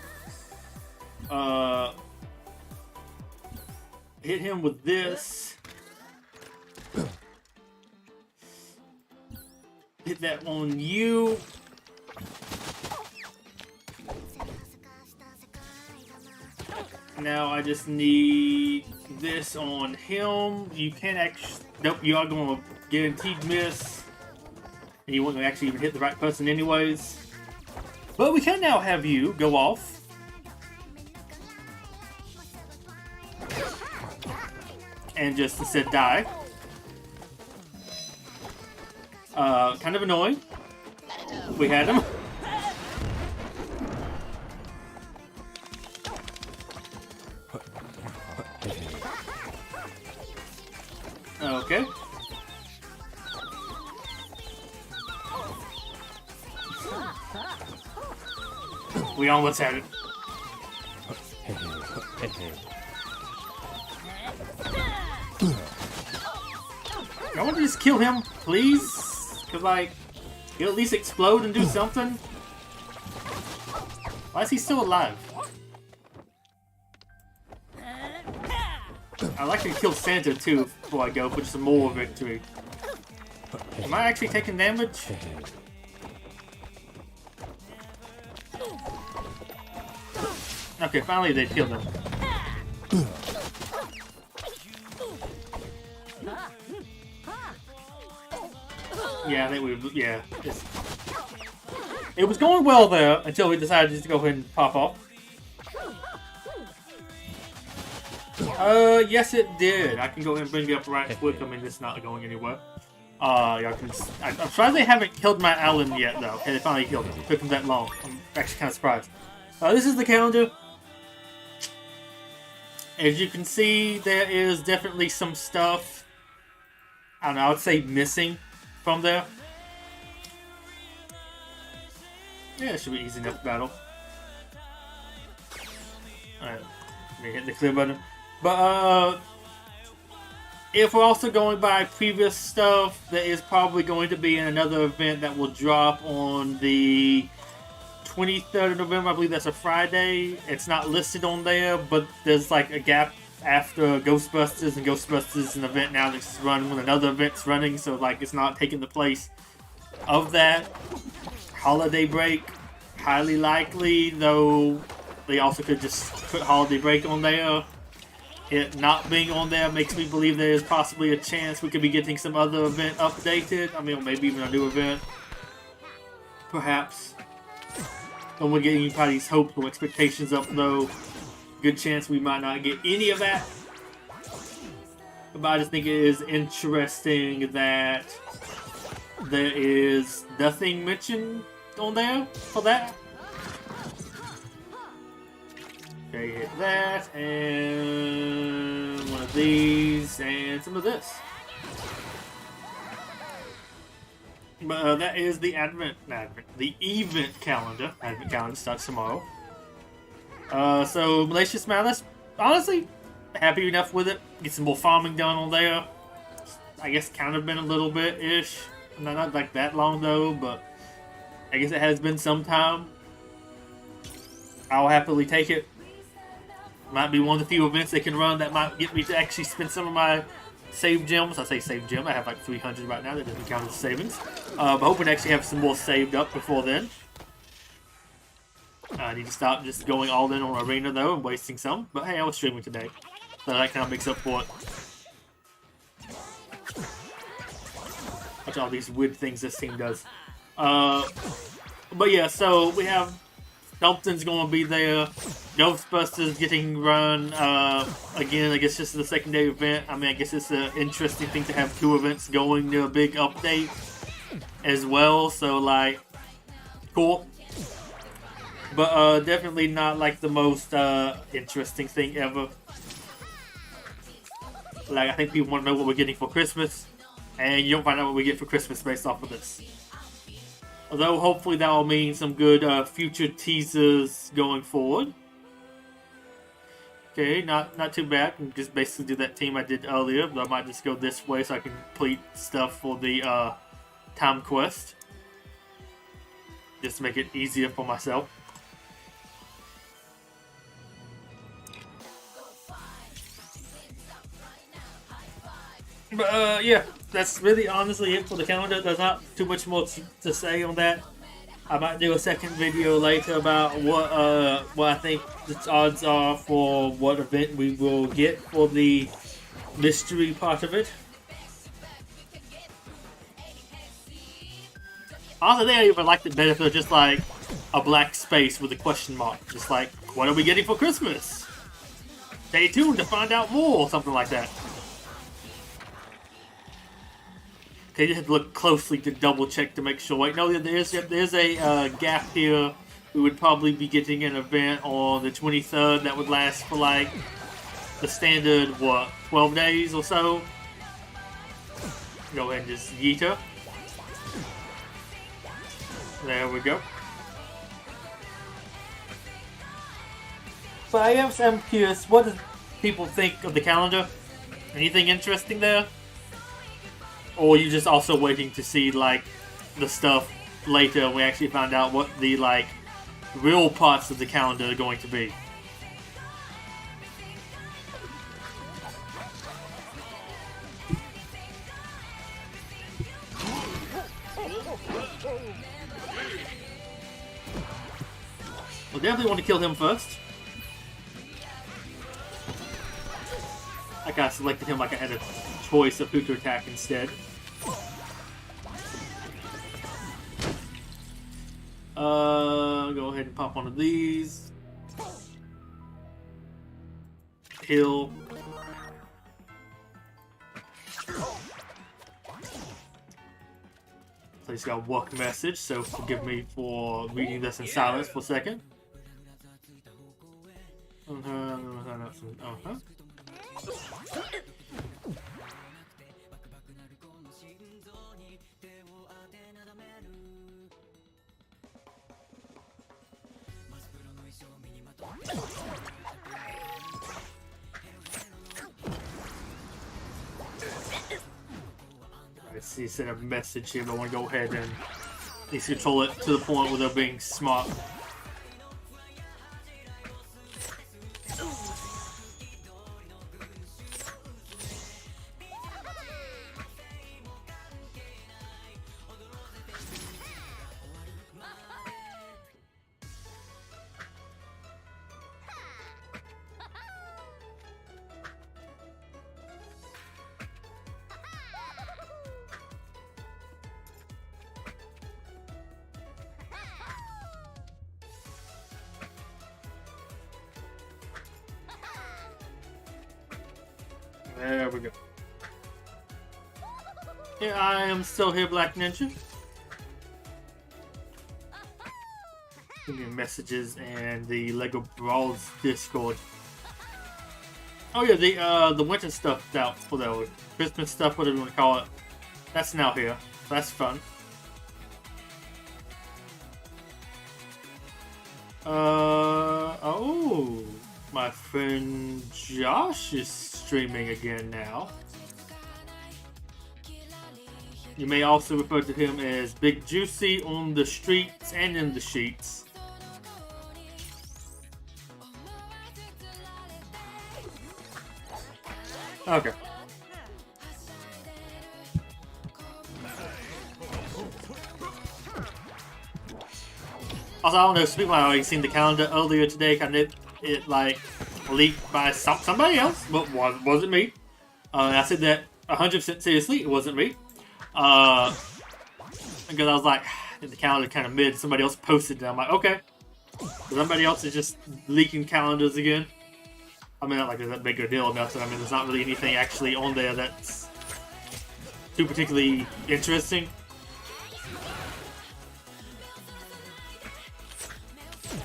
Hit him with this. Hit that on you. Now I just need this on him. You can't actually... Nope, you are going to guaranteed miss. And you won't actually even hit the right person anyways. But we can now have you go off. And just instead die. Kind of annoying. We had him. Okay. We almost had it. I want to just kill him, please. Cause like, he'll at least explode and do something. Why is he still alive? I'd like to kill Santa too before I go for some more victory. Am I actually taking damage? Okay, finally they killed him. Yeah, I think we... Yeah. It was going well there until we decided just to go ahead and pop off. Yes it did. I can go ahead and bring it up right quick. I mean, it's not going anywhere. I'm surprised they haven't killed my Alan yet, though. Okay, they finally killed him. It took them that long. I'm actually kind of surprised. This is the calendar. As you can see, there is definitely some stuff, I don't know, I would say missing from there. Yeah, it should be easy enough battle. Alright, let me hit the clear button. But, if we're also going by previous stuff, there is probably going to be another event that will drop on the 23rd of November. I believe that's a Friday. It's not listed on there, but there's like a gap after Ghostbusters, and Ghostbusters is an event now that's run when another event's running, so like it's not taking the place of that. holiday break, highly likely, though they also could just put holiday break on there. It not being on there makes me believe there is possibly a chance we could be getting some other event updated. I mean, maybe even a new event. Perhaps. Don't want to get anybody's hopes or expectations up, though. Good chance we might not get any of that. But I just think it is interesting that there is nothing mentioned on there for that. Okay, hit that, and one of these, and some of this. But that is the the event calendar. Advent calendar starts tomorrow. So Malicious Malice, honestly, happy enough with it. Get some more farming done on there. I guess kind of been a little bit-ish. Not like that long though, but I guess it has been some time. I'll happily take it. Might be one of the few events they can run that might get me to actually spend some of my save gems. I say save gem, I have like 300 right now, that doesn't count as savings. But hoping to actually have some more saved up before then. I need to stop just going all in on Arena though and wasting some. But hey, I was streaming today, so that kind of makes up for it. Watch all these weird things this team does. But yeah, so we have Dumpton's going to be there. Ghostbusters getting run again. I guess this is the secondary event. I mean, I guess it's an interesting thing to have two events going to a big update as well. So, like, cool. But definitely not like the most interesting thing ever. Like, I think people want to know what we're getting for Christmas, and you don't find out what we get for Christmas based off of this. Although hopefully that will mean some good future teasers going forward. Okay, not too bad. I can just basically do that team I did earlier, but I might just go this way so I can complete stuff for the time quest. Just to make it easier for myself. But yeah, that's really honestly it for the calendar. There's not too much more to say on that. I might do a second video later about what I think the odds are for what event we will get for the mystery part of it. Honestly, I even liked it better if it was just like a black space with a question mark. Just like, what are we getting for Christmas? Stay tuned to find out more, or something like that. Okay, you have to look closely to double check to make sure. Wait, no, there's a gap here. We would probably be getting an event on the 23rd that would last for like the standard, what, 12 days or so? Go ahead and just yeet her. There we go. But I am curious, what do people think of the calendar? Anything interesting there? Or are you just also waiting to see, like, the stuff later and we actually find out what the, like, real parts of the calendar are going to be? We'll definitely want to kill him first. Like I selected him like I had a choice of who to attack instead. Go ahead and pop one of these. Kill. So he's got a work message, so forgive me for reading this in silence for a second. I see, sent a message here, but I want to go ahead and at least control it to the point where they're being smart. There we go. Yeah, I am still here, Black Ninja. Messages and the Lego Brawls Discord. Oh yeah, the winter stuff out for the Christmas stuff, whatever you want to call it. That's now here. That's fun. Oh, my friend Josh is streaming again now. You may also refer to him as Big Juicy on the streets and in the sheets. Okay. Also, I don't know, speaking of, I already seen the calendar earlier today, kind of it like leaked by somebody else, but wasn't me. I said that 100% seriously, it wasn't me. Because I was like, the calendar kind of mid, somebody else posted it, I'm like, okay. Somebody else is just leaking calendars again. I mean, not like it's that big a deal or nothing. I mean, there's not really anything actually on there that's too particularly interesting.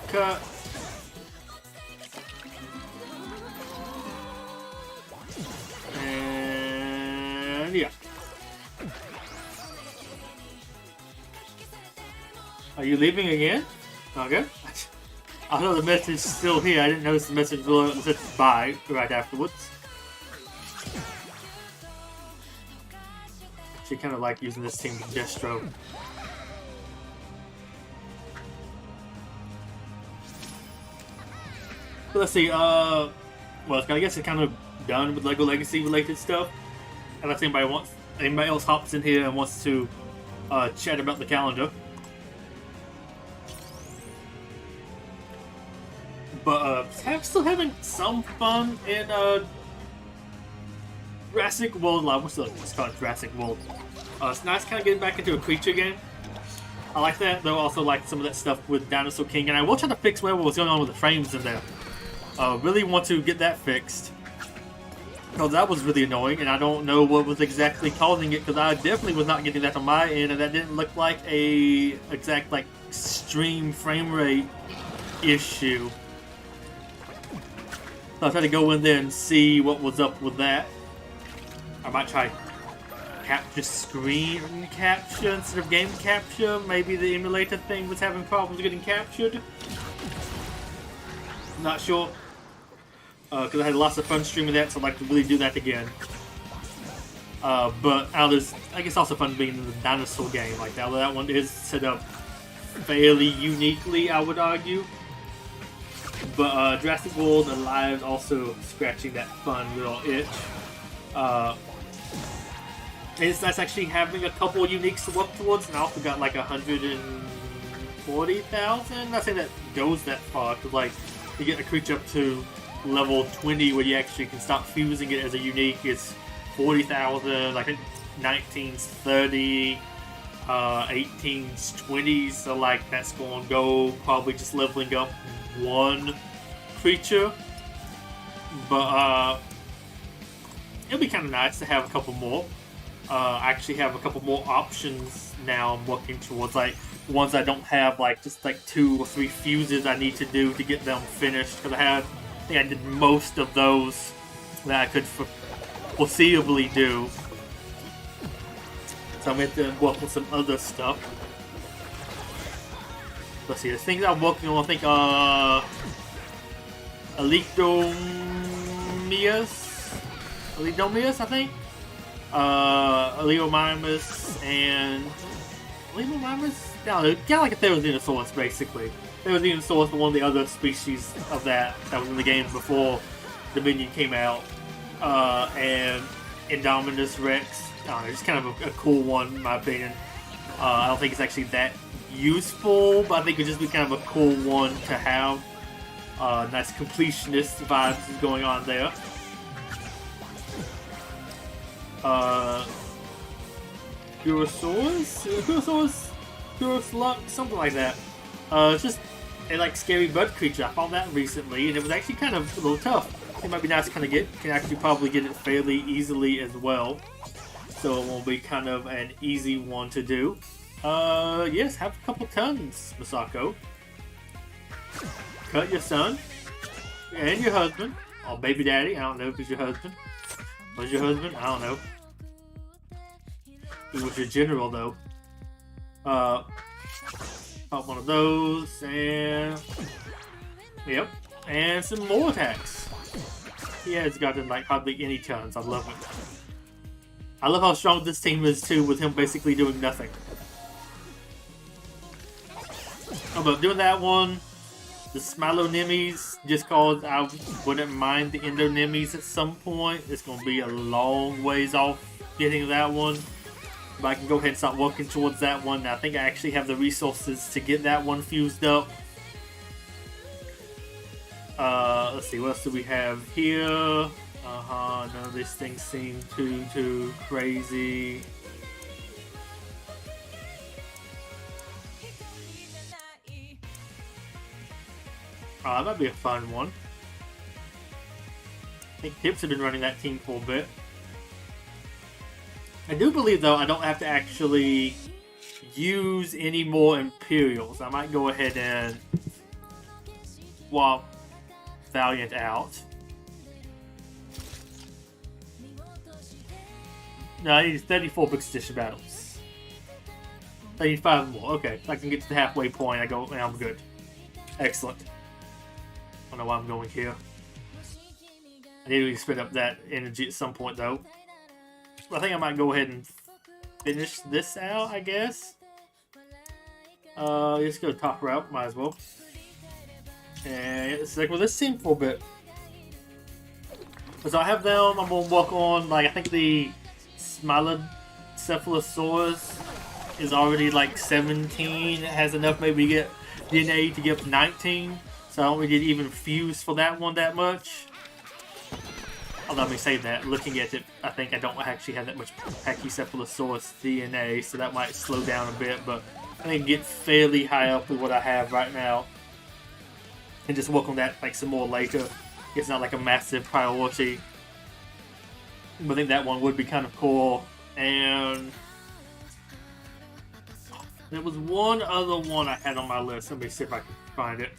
Cut. And yeah. Are you leaving again? Okay. I know the message is still here. I didn't notice the message below it said bye right afterwards. Actually, kind of like using this team with Destro. But let's see. Well, I guess it's kind of done with LEGO Legacy related stuff. Unless anybody else hops in here and wants to chat about the calendar. But still having some fun in Jurassic World. Let's call it Jurassic World. It's nice kind of getting back into a creature game. I like that, though. Also like some of that stuff with Dinosaur King, and I will try to fix whatever was going on with the frames in there. Really want to get that fixed, because that was really annoying, and I don't know what was exactly causing it, because I definitely was not getting that on my end, and that didn't look like a exact like extreme frame rate issue. So I tried to go in there and see what was up with that. I might try capture screen capture instead of game capture. Maybe the emulator thing was having problems getting captured. Not sure. Because I had lots of fun streaming that, so I'd like to really do that again. But there's, I guess, also fun being in the dinosaur game like that. That one is set up fairly uniquely, I would argue. But Jurassic World Alive also scratching that fun little itch. It's nice actually having a couple uniques to work towards, and I also got like 140,000. I think that goes that far, because like you get a creature up to level 20 where you actually can start fusing it as a unique. It's 40,000, like 19's 30, 18's 20, so like that's going to go probably just leveling up one creature. But it'll be kind of nice to have a couple more. I actually have a couple more options now I'm working towards, like ones I don't have, like just like 2 or 3 fuses I need to do to get them finished, because I think I did most of those that I could foreseeably do. So I'm going to work on some other stuff. Let's see, the things I'm working on, I think, Alidomius, I think. Aleomimus and Aleomimus? No, kind of like a Therizinosaurus, basically. Therizinosaurus was one of the other species of that was in the game before Dominion came out. And Indominus Rex. I don't know, just kind of a cool one, in my opinion. I don't think it's actually that useful, but I think it would just be kind of a cool one to have. Nice completionist vibes going on there. Purus, something like that. It's just a like scary bird creature. I found that recently, and it was actually kind of a little tough. It might be nice to kind of can actually probably get it fairly easily as well. So it will be kind of an easy one to do. Yes, have a couple tons, Masako. Cut your son and your husband, or baby daddy. I don't know if he's your husband. Was your husband? I don't know. He was your general though. Pop one of those and yep, and some more attacks. He has gotten like hardly any tons. I love it. I love how strong this team is too, with him basically doing nothing. Oh, but doing that one, the Smilo-Nemes, just cause I wouldn't mind the Endo-Nemes at some point. It's gonna be a long ways off getting that one. But I can go ahead and start working towards that one. I think I actually have the resources to get that one fused up. Let's see, what else do we have here? None of these things seem too crazy. That might be a fun one. I think Tips have been running that team for a bit. I do believe, though, I don't have to actually use any more Imperials. I might go ahead and swap Valiant out. No, I need 34 Big Edition battles. I need 5 more. Okay, I can get to the halfway point. I'm good. Excellent. I don't know why I'm going here. I need to spend up that energy at some point, though. I think I might go ahead and finish this out, I guess. Let's go top route, might as well. And it's like, well, this team for a bit. So I have them, I'm gonna work on, like, I think the Smalocephalosaurus is already like 17. It has enough maybe to get DNA to get up to 19. So I don't really get even fused for that one that much. Although let me say that, looking at it, I think I don't actually have that much Pachycephalosaurus DNA, so that might slow down a bit, but I think get fairly high up with what I have right now. And just work on that like some more later. It's not like a massive priority. But I think that one would be kind of cool. And there was one other one I had on my list. Let me see if I can find it.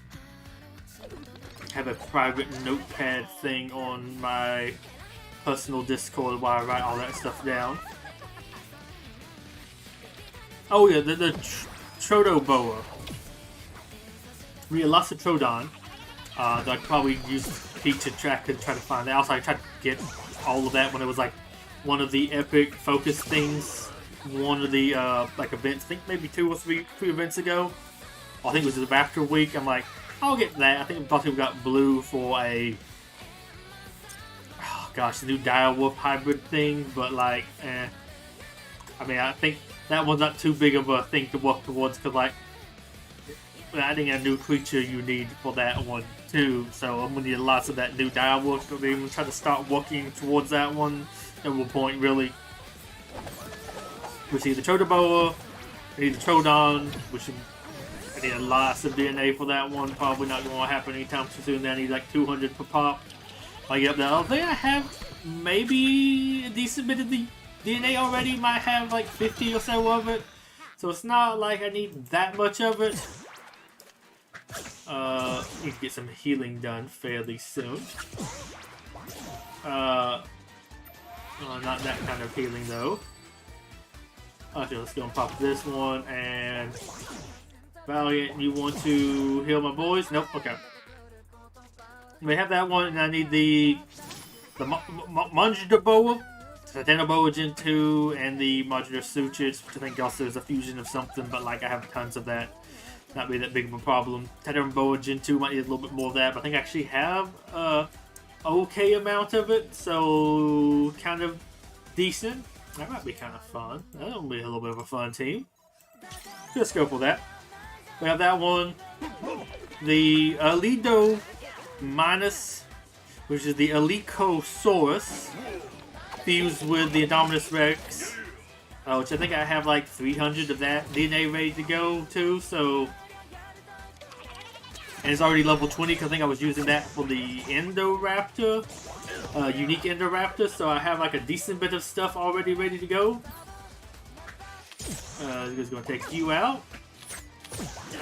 I have a private notepad thing on my personal Discord while I write all that stuff down. Oh yeah, the Trodoboa. Trodon. That I probably used Pete to track and try to find that. Also, I tried to get all of that when it was like one of the epic focus things. One of the like events, I think maybe 2 or 3 events ago. I think it was the Raptor week. I'm like, I'll get that. I think we got blue for a, oh gosh, the new Direwolf hybrid thing, but like, I mean, I think that one's not too big of a thing to work towards, because like, adding a new creature you need for that one too, so I'm gonna need lots of that new Direwolf, so they even try to start working towards that one. No point really. We see the Trodoboa, I need the Trodon, which I need lots of DNA for that one. Probably not going to happen anytime too soon. I need like 200 per pop. I get up there. I think I have maybe a decent bit of the DNA already. Might have like 50 or so of it. So it's not like I need that much of it. Need to get some healing done fairly soon. Not that kind of healing though. Okay, let's go and pop this one. And Valiant, you want to heal my boys? Nope. Okay. We have that one, and I need the Mungdaboa, Titanoboa Gen 2, and the Modular Sutures, which I think also is a fusion of something, but like I have tons of that. Not be that big of a problem. Titanoboa Gen 2 might need a little bit more of that, but I think I actually have a okay amount of it, so kind of decent. That might be kind of fun. That'll be a little bit of a fun team. Let's go for that. We have that one. The Alido Minus, which is the Alicosaurus, fused with the Indominus Rex, which I think I have like 300 of that DNA ready to go too, so And it's already level 20 because I think I was using that for the Indoraptor, unique Indoraptor. So I have like a decent bit of stuff already ready to go. Just gonna take you out.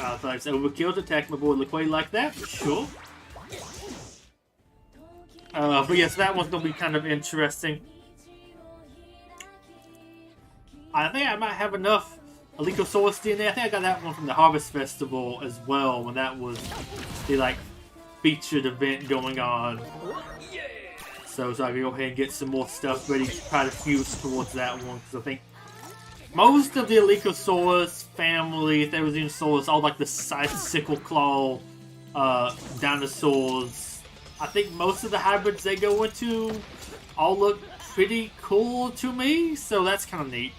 I thought it's overkill to attack my boy LeQuay like that, for sure. But yes, that one's gonna be kind of interesting. I think I might have enough Alicosaurus DNA. I think I got that one from the Harvest Festival as well, when that was the like featured event going on. So I can go ahead and get some more stuff ready to try to fuse towards that one, because I think most of the Alicosaurus family, Therizinosaurus, all like the sickle claw dinosaurs. I think most of the hybrids they go into all look pretty cool to me, so that's kind of neat.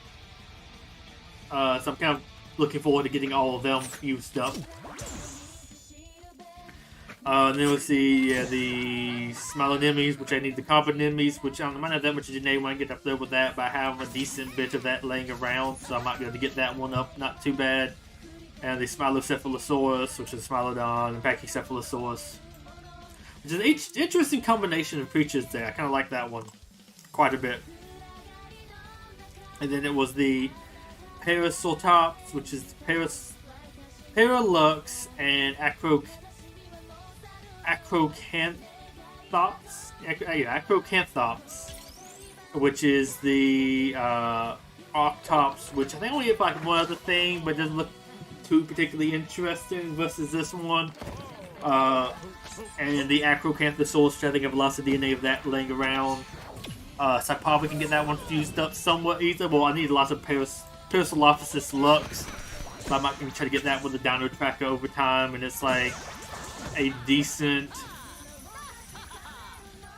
So I'm kind of looking forward to getting all of them fused up. And then we'll see the Smilonemes, which I need the Carbonemes, which I might have that much DNA when I get up there with that, but I have a decent bit of that laying around, so I might be able to get that one up, not too bad. And the Smilocephalosaurus, which is Smilodon, and Pachycephalosaurus, which is an interesting combination of creatures there. I kind of like that one quite a bit. And then it was the Parasaurolops, which is Paralux and Acrocanthops, which is the Octops, which I think only have like one other thing, but doesn't look too particularly interesting versus this one. And the Acrocanthosaurus, which I think I have lots of DNA of that laying around. So I probably can get that one fused up somewhat easier. Well, I need lots of Parasaurolophus Lux, so I might try to get that with the Dino Tracker over time, and it's like a decent,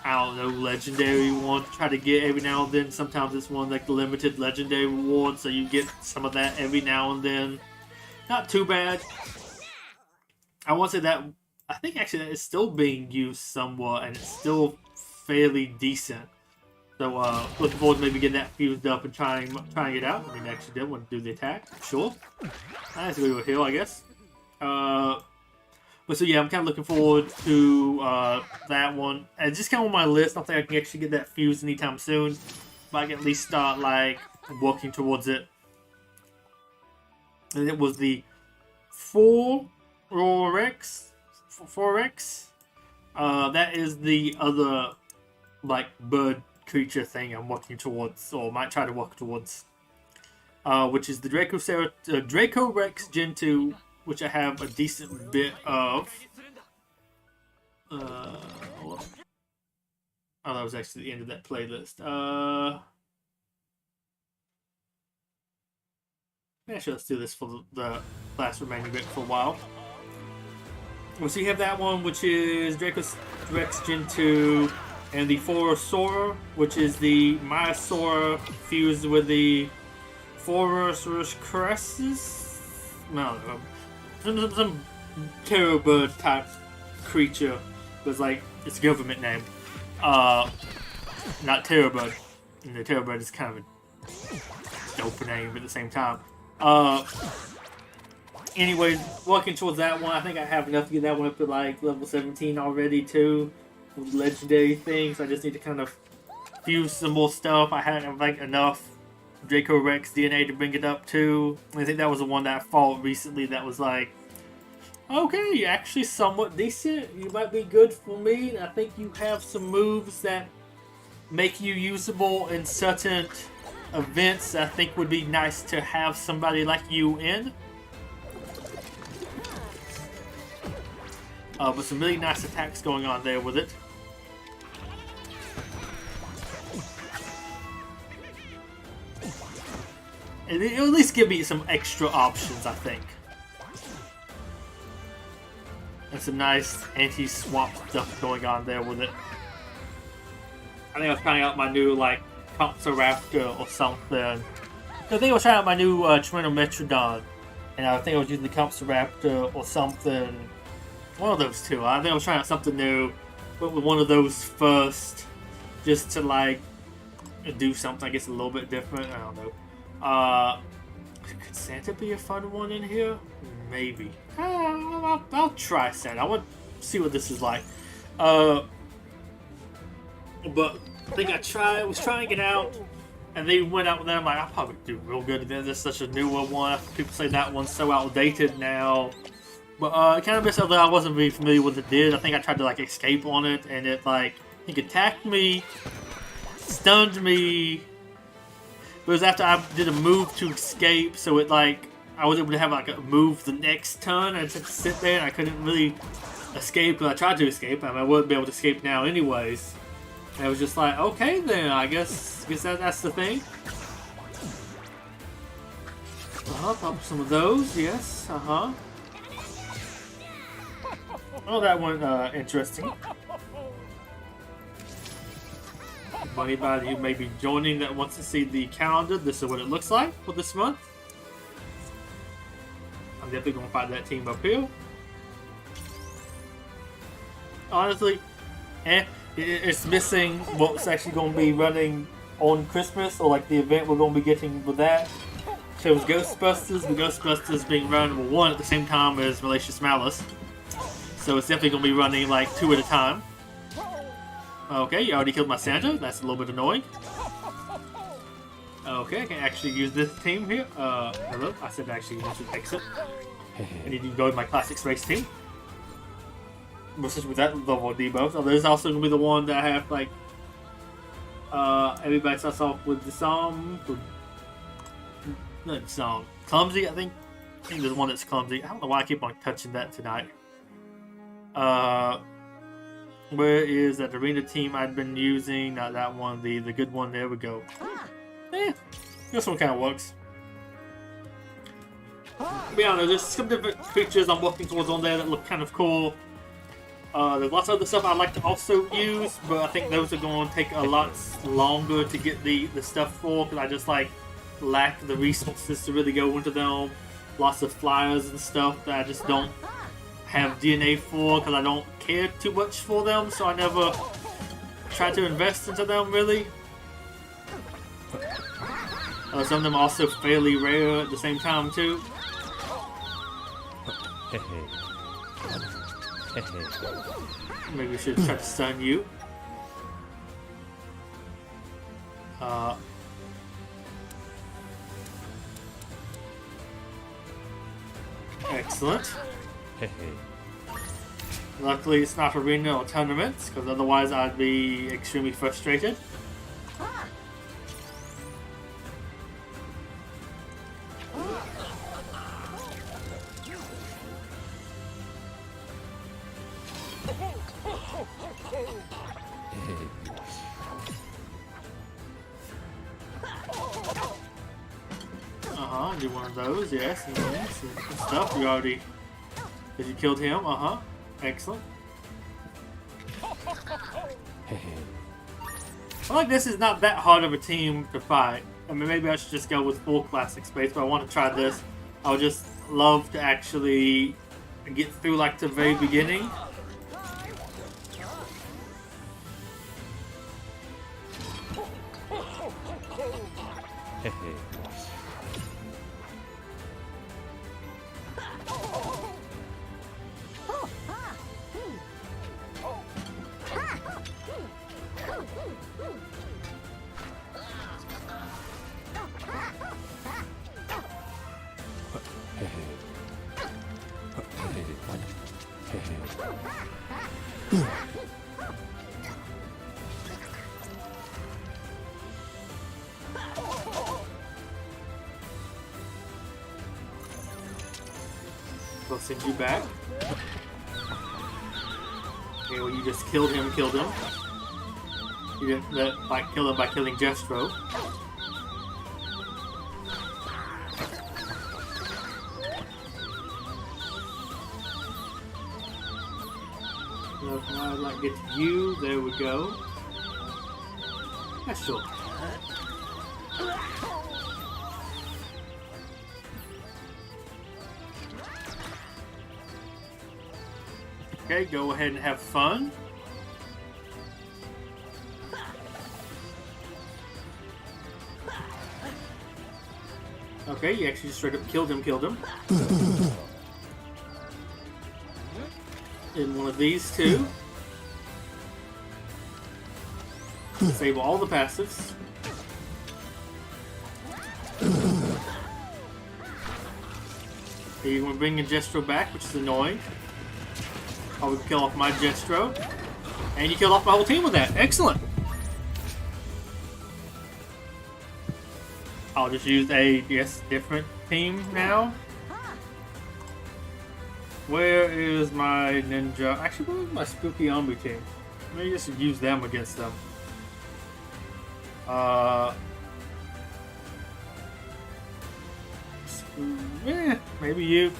I don't know, legendary one to try to get every now and then. Sometimes it's one like the limited legendary reward, so you get some of that every now and then. Not too bad. I want to say that I think actually that is still being used somewhat, and it's still fairly decent. So looking forward to maybe getting that fused up and trying it out. I mean, I actually did want to do the attack, sure. Nice to go to a heal, I guess. But so yeah, I'm kind of looking forward to that one. It's just kind of on my list. I don't think I can actually get that fused anytime soon, but I can at least start like working towards it. And it was the Forex. That is the other like bird creature thing I'm working towards, or might try to work towards, which is the Dracorex Gen 2, which I have a decent bit of. Oh, that was actually the end of that playlist. Actually, let's do this for the last remaining bit for a while. Well, so you have that one, which is Dracorex Gen 2, and the Phorosaur, which is the Myosaur fused with the Phorosaurus cressus. No, some terror bird type creature. But like its government name. Not terror bird. And the terror bird is kind of a dope name, but at the same time. Anyways, working towards that one. I think I have enough to get that one up to like level 17 already too. With legendary things. I just need to kind of fuse some more stuff. I had like enough Dracorex DNA to bring it up to. I think that was the one that I fought recently that was like, okay, you're actually somewhat decent. You might be good for me. I think you have some moves that make you usable in certain events. I think would be nice to have somebody like you in. But some really nice attacks going on there with it. It'll at least give me some extra options, I think. And some nice anti-swamp stuff going on there with it. I think I was trying out my new, like, Compsoraptor or something. I think I was trying out my new Tyrannometrodon. And I think I was using the Compsoraptor or something. One of those two. I think I was trying out something new. Went with one of those first. Just to, like, do something, I guess, a little bit different. I don't know. Could Santa be a fun one in here? maybe. I'll try Santa. I want to see what this is like. But I think I was trying it out, and they went out with them. Like, I'll probably do real good. There's such a newer one. People say that one's so outdated now. But Cannabis, although I wasn't really familiar with it, did. I think I tried to like escape on it, and it like he attacked me, stunned me. But it was after I did a move to escape, so it like I was able to have like a move the next turn, and I just had to sit there, and I couldn't really escape. But I tried to escape, and I wouldn't be able to escape now, anyways. And it was just like, okay, then I guess that's the thing. Pop some of those, yes, Oh, that one interesting. For anybody who may be joining that wants to see the calendar, this is what it looks like for this month. I'm definitely going to find that team up here. Honestly, it's missing what's actually going to be running on Christmas, or like the event we're going to be getting with that. So it was Ghostbusters, but Ghostbusters being run one at the same time as Malicious Malice. So it's definitely going to be running like 2 at a time. Okay, you already killed my Santa. That's a little bit annoying. Okay, I can actually use this team here. Hello? I said actually you should exit. I need to go to my Classic Space team. With that level of debuff. So there's also going to be the one that I have like... everybody starts off with the song... Not song. Clumsy, I think. I think there's one that's clumsy. I don't know why I keep on touching that tonight. Where is that arena team I'd been using? Not that one, the good one. There we go. This one kind of works. To be honest, there's some different creatures I'm working towards on there that look kind of cool. There's lots of other stuff I'd like to also use, but I think those are going to take a lot longer to get the stuff for, because I just like lack the resources to really go into them. Lots of flyers and stuff that I just don't have DNA for, because I don't care too much for them, so I never try to invest into them really. Some of them are also fairly rare at the same time too. Maybe we should try to stun you. Excellent. Luckily it's not arena or tournaments, because otherwise I'd be extremely frustrated. Do one of those, yes. Good stuff. You already... Did you kill him? Excellent. I like this is not that hard of a team to fight. I mean, maybe I should just go with full Classic Space, but I want to try this. I would just love to actually get through like the very beginning. I'll send you back. Okay, well you just killed him. You didn't kill him by killing Jestro. So if I'd like to get to you, there we go. Yeah, sure. Okay, go ahead and have fun. Okay, you actually straight up killed him. in one of these two. Disable all the passives. You're going to bring your Jestro back, which is annoying. Probably kill off my Jestro. And you kill off my whole team with that. Excellent! I'll just use a different team now. Where is my ninja? Actually, where's my spooky zombie team? Maybe just use them against them. Maybe you.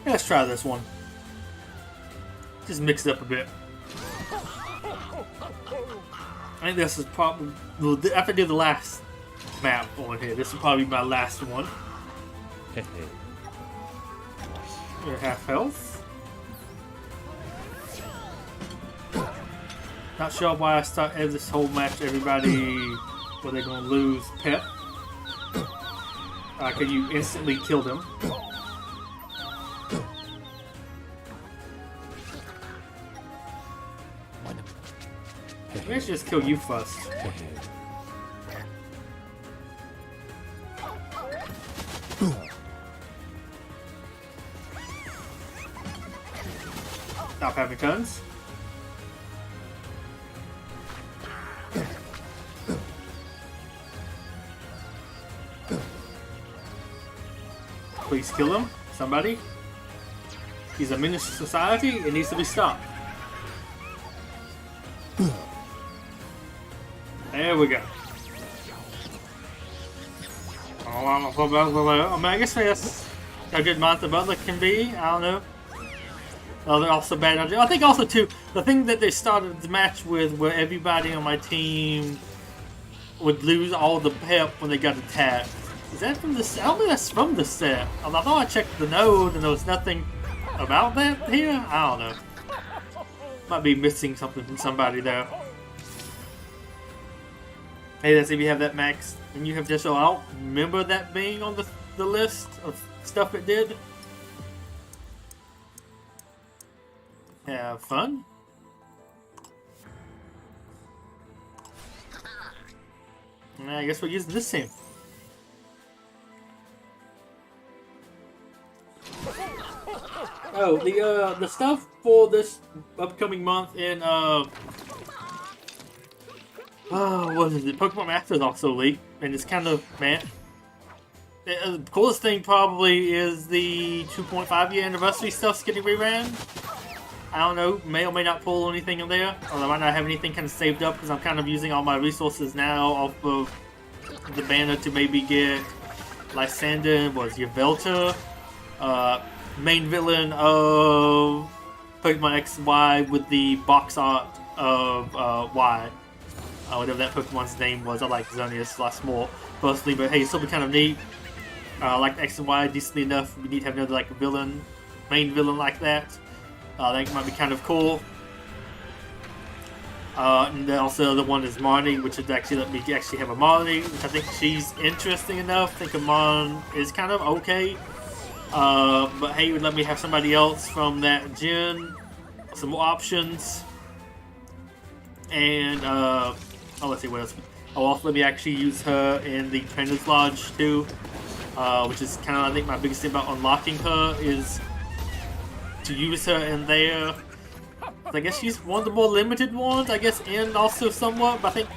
Yeah, let's try this one. Just mix it up a bit. I think this is probably, after I do the last map on here, this will probably be my last one. You're half health. Not sure why I start this whole match. Everybody, where they're gonna lose pep. Can you instantly kill them? Let's just kill you first. Stop having guns. Please kill him. Somebody. He's a menace to society. It needs to be stopped. There we go. I mean, I guess that's how good Monster Butler can be. I don't know. Oh, they're also bad. I think also too, the thing that they started the match with, where everybody on my team would lose all the pep when they got attacked. Is that from the set? I don't think that's from the set. I thought I checked the node and there was nothing about that here. I don't know. Might be missing something from somebody there. Hey, let's see if you have that max. And you have just so I don't remember that being on the list of stuff it did. Have fun. And I guess we're using this team. Oh, the stuff for this upcoming month in what is it? Pokemon Masters also leaked, and it's kind of man. The coolest thing probably is the 2.5 year anniversary stuff's getting reran. I don't know, may or may not pull anything in there, or I might not have anything kind of saved up because I'm kind of using all my resources now off of the banner to maybe get Lysander, Yveltal, main villain of Pokemon X and Y with the box art of Y. Whatever that Pokemon's name was. I like Xerneas a lot more personally, but hey, it's still be kind of neat. I like X and Y decently enough. We need to have another like villain, main villain like that. I think it might be kind of cool. And then also the one is Marnie, which would actually let me actually have a Marnie, which I think she's interesting enough. I think Amon is kind of okay. But hey, it would let me have somebody else from that gen, some more options. And let's see what else. I'll also let me actually use her in the Trainer's Lodge too, which is kind of I think my biggest thing about unlocking her is to use her in there. I guess she's one of the more limited ones, I guess, and also somewhat, but I think,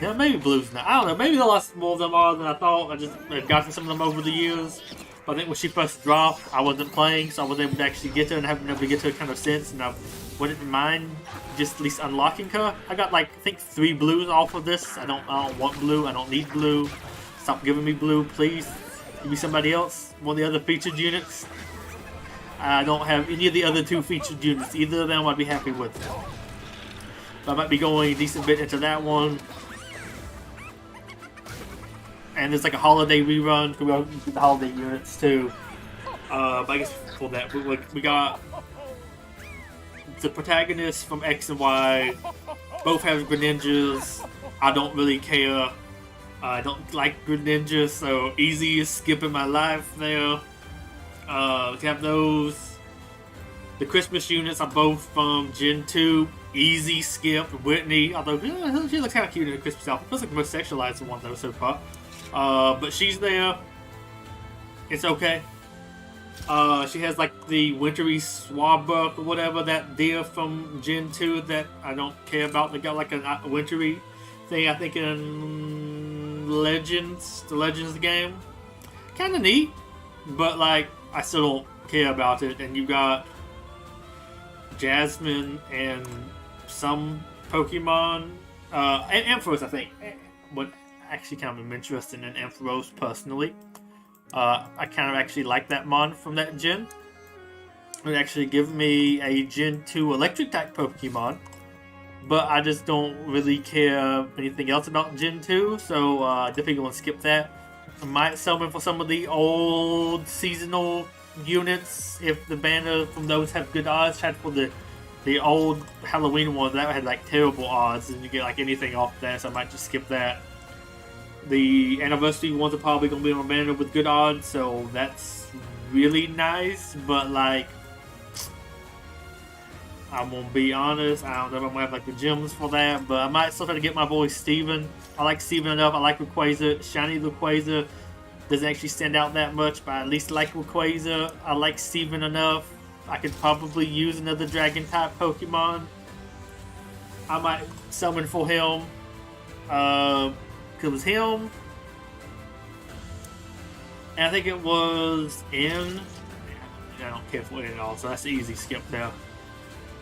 yeah, maybe Blue's not. I don't know, maybe a lot more of them are than I thought. I just have gotten some of them over the years. But I think when she first dropped, I wasn't playing, so I was able to actually get her and haven't been able to get her kind of since, and I wouldn't mind just at least unlocking her. I got like, I think 3 blues off of this. I don't want blue, I don't need blue. Stop giving me blue, please. Give me somebody else, one of the other featured units. I don't have any of the other 2 featured units. Either of them I'd be happy with. So I might be going a decent bit into that one. And there's like a holiday rerun. We got the holiday units too. But I guess for that, we got the protagonists from X and Y. Both have Greninjas. I don't really care. I don't like Greninjas, so easy is skipping my life there. To have those. The Christmas units are both from Gen 2. Easy skip. Whitney, although she looks kind of cute in the Christmas outfit. Feels like the most sexualized one though so far. But she's there. It's okay. She has like the wintry swabbuck or whatever, that deer from Gen 2 that I don't care about. They got like a wintry thing, I think, in Legends, the Legends game. Kind of neat, but like I still don't care about it. And you got Jasmine and some Pokemon, and Ampharos, I think. But actually kind of interested in Ampharos personally. I kind of actually like that mon from that gen. It actually give me a Gen 2 electric type Pokemon, but I just don't really care anything else about Gen 2, so definitely going to skip that. I might summon for some of the old seasonal units if the banner from those have good odds. Tried for the old Halloween ones that had like terrible odds, and you get like anything off that, so I might just skip that. The anniversary ones are probably going to be on banner with good odds, so that's really nice, but like, I'm going to be honest, I don't know if I'm going to have like the gems for that, but I might still try to get my boy Steven. I like Steven enough. I like Rayquaza. Shiny Rayquaza doesn't actually stand out that much, but I at least like Rayquaza. I like Steven enough. I could probably use another dragon type Pokemon. I might summon for him. It was him, and I think it was in. I don't care for it at all, so that's an easy skip there.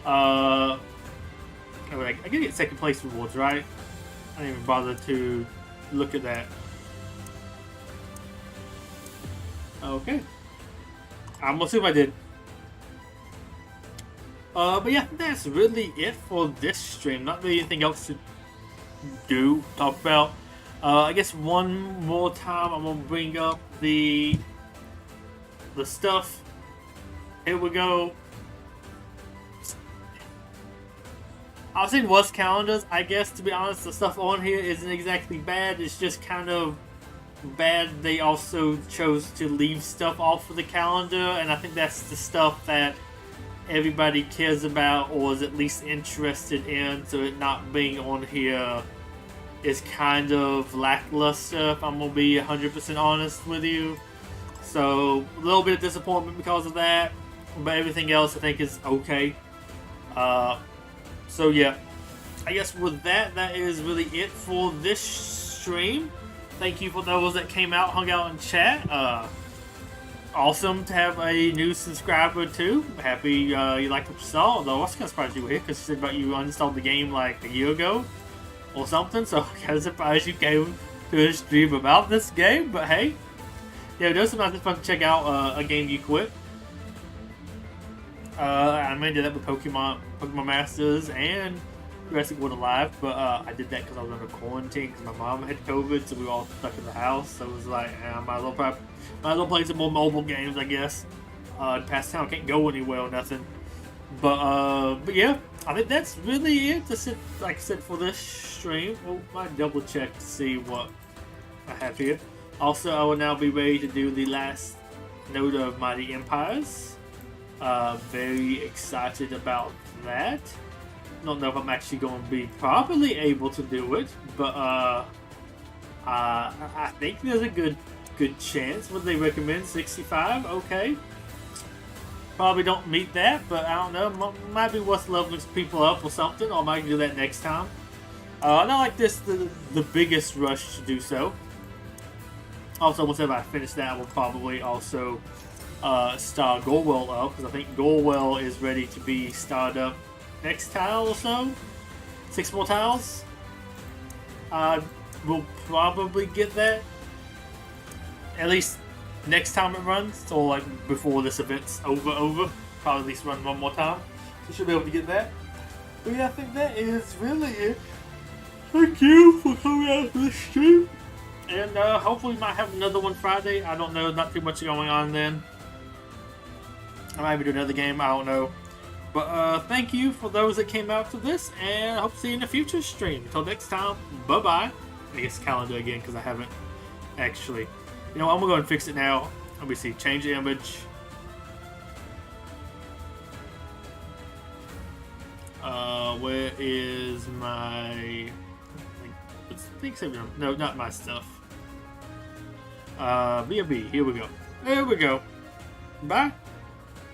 I can get second place rewards, right? I didn't even bother to look at that. Okay, I'm gonna see if I did. But yeah, that's really it for this stream. Not really anything else to talk about. I guess one more time I'm gonna bring up the stuff. Here we go. I was saying was calendars. I guess, to be honest, the stuff on here isn't exactly bad. It's just kind of bad they also chose to leave stuff off of the calendar, and I think that's the stuff that everybody cares about or is at least interested in, so it not being on here is kind of lackluster, if I'm going to be 100% honest with you. So, a little bit of disappointment because of that, but everything else I think is okay. So yeah, I guess with that, that is really it for this stream. Thank you for those that came out, hung out in chat. Awesome to have a new subscriber too. Happy you liked what you saw, although I was kind of surprised you were here because you said about you uninstalled the game like a year ago or something, so I'm kind of surprised you came to a stream about this game, but hey. Yeah, it does sometimes it's fun to check out a game you quit. I mainly did that with Pokemon Masters and Jurassic World Alive, but I did that because I was under quarantine because my mom had COVID, so we were all stuck in the house. So it was like, I might as well play some more mobile games, I guess. Past time I can't go anywhere or nothing. But yeah, I think that's really it. That's it, like I said, for this stream. Well, I might double check to see what I have here. Also, I will now be ready to do the last note of Mighty Empires. Very excited about that. Don't know if I'm actually going to be properly able to do it, but I think there's a good chance. What do they recommend? 65? Okay. Probably don't meet that, but I don't know. Might be worth leveling people up or something, or I might do that next time. Not like this the biggest rush to do so. Also, once I finish that, I will probably also star Gorwell up, because I think Gorwell is ready to be starred up next tile or so. 6 more tiles. We'll probably get that at least next time it runs, or like before this event's over. Probably at least run one more time. So should be able to get that. But yeah, I think that is really it. Thank you for coming out to this stream. And hopefully we might have another one Friday. I don't know, not too much going on then. I might do another game, I don't know. But thank you for those that came out to this, and I hope to see you in a future stream. Until next time, bye-bye. I guess calendar again, because I haven't actually. You know what, I'm going to go and fix it now. Let me see, change the image. Where is my... Thanks everyone. No, not my stuff. B&B, here we go. There we go. Bye.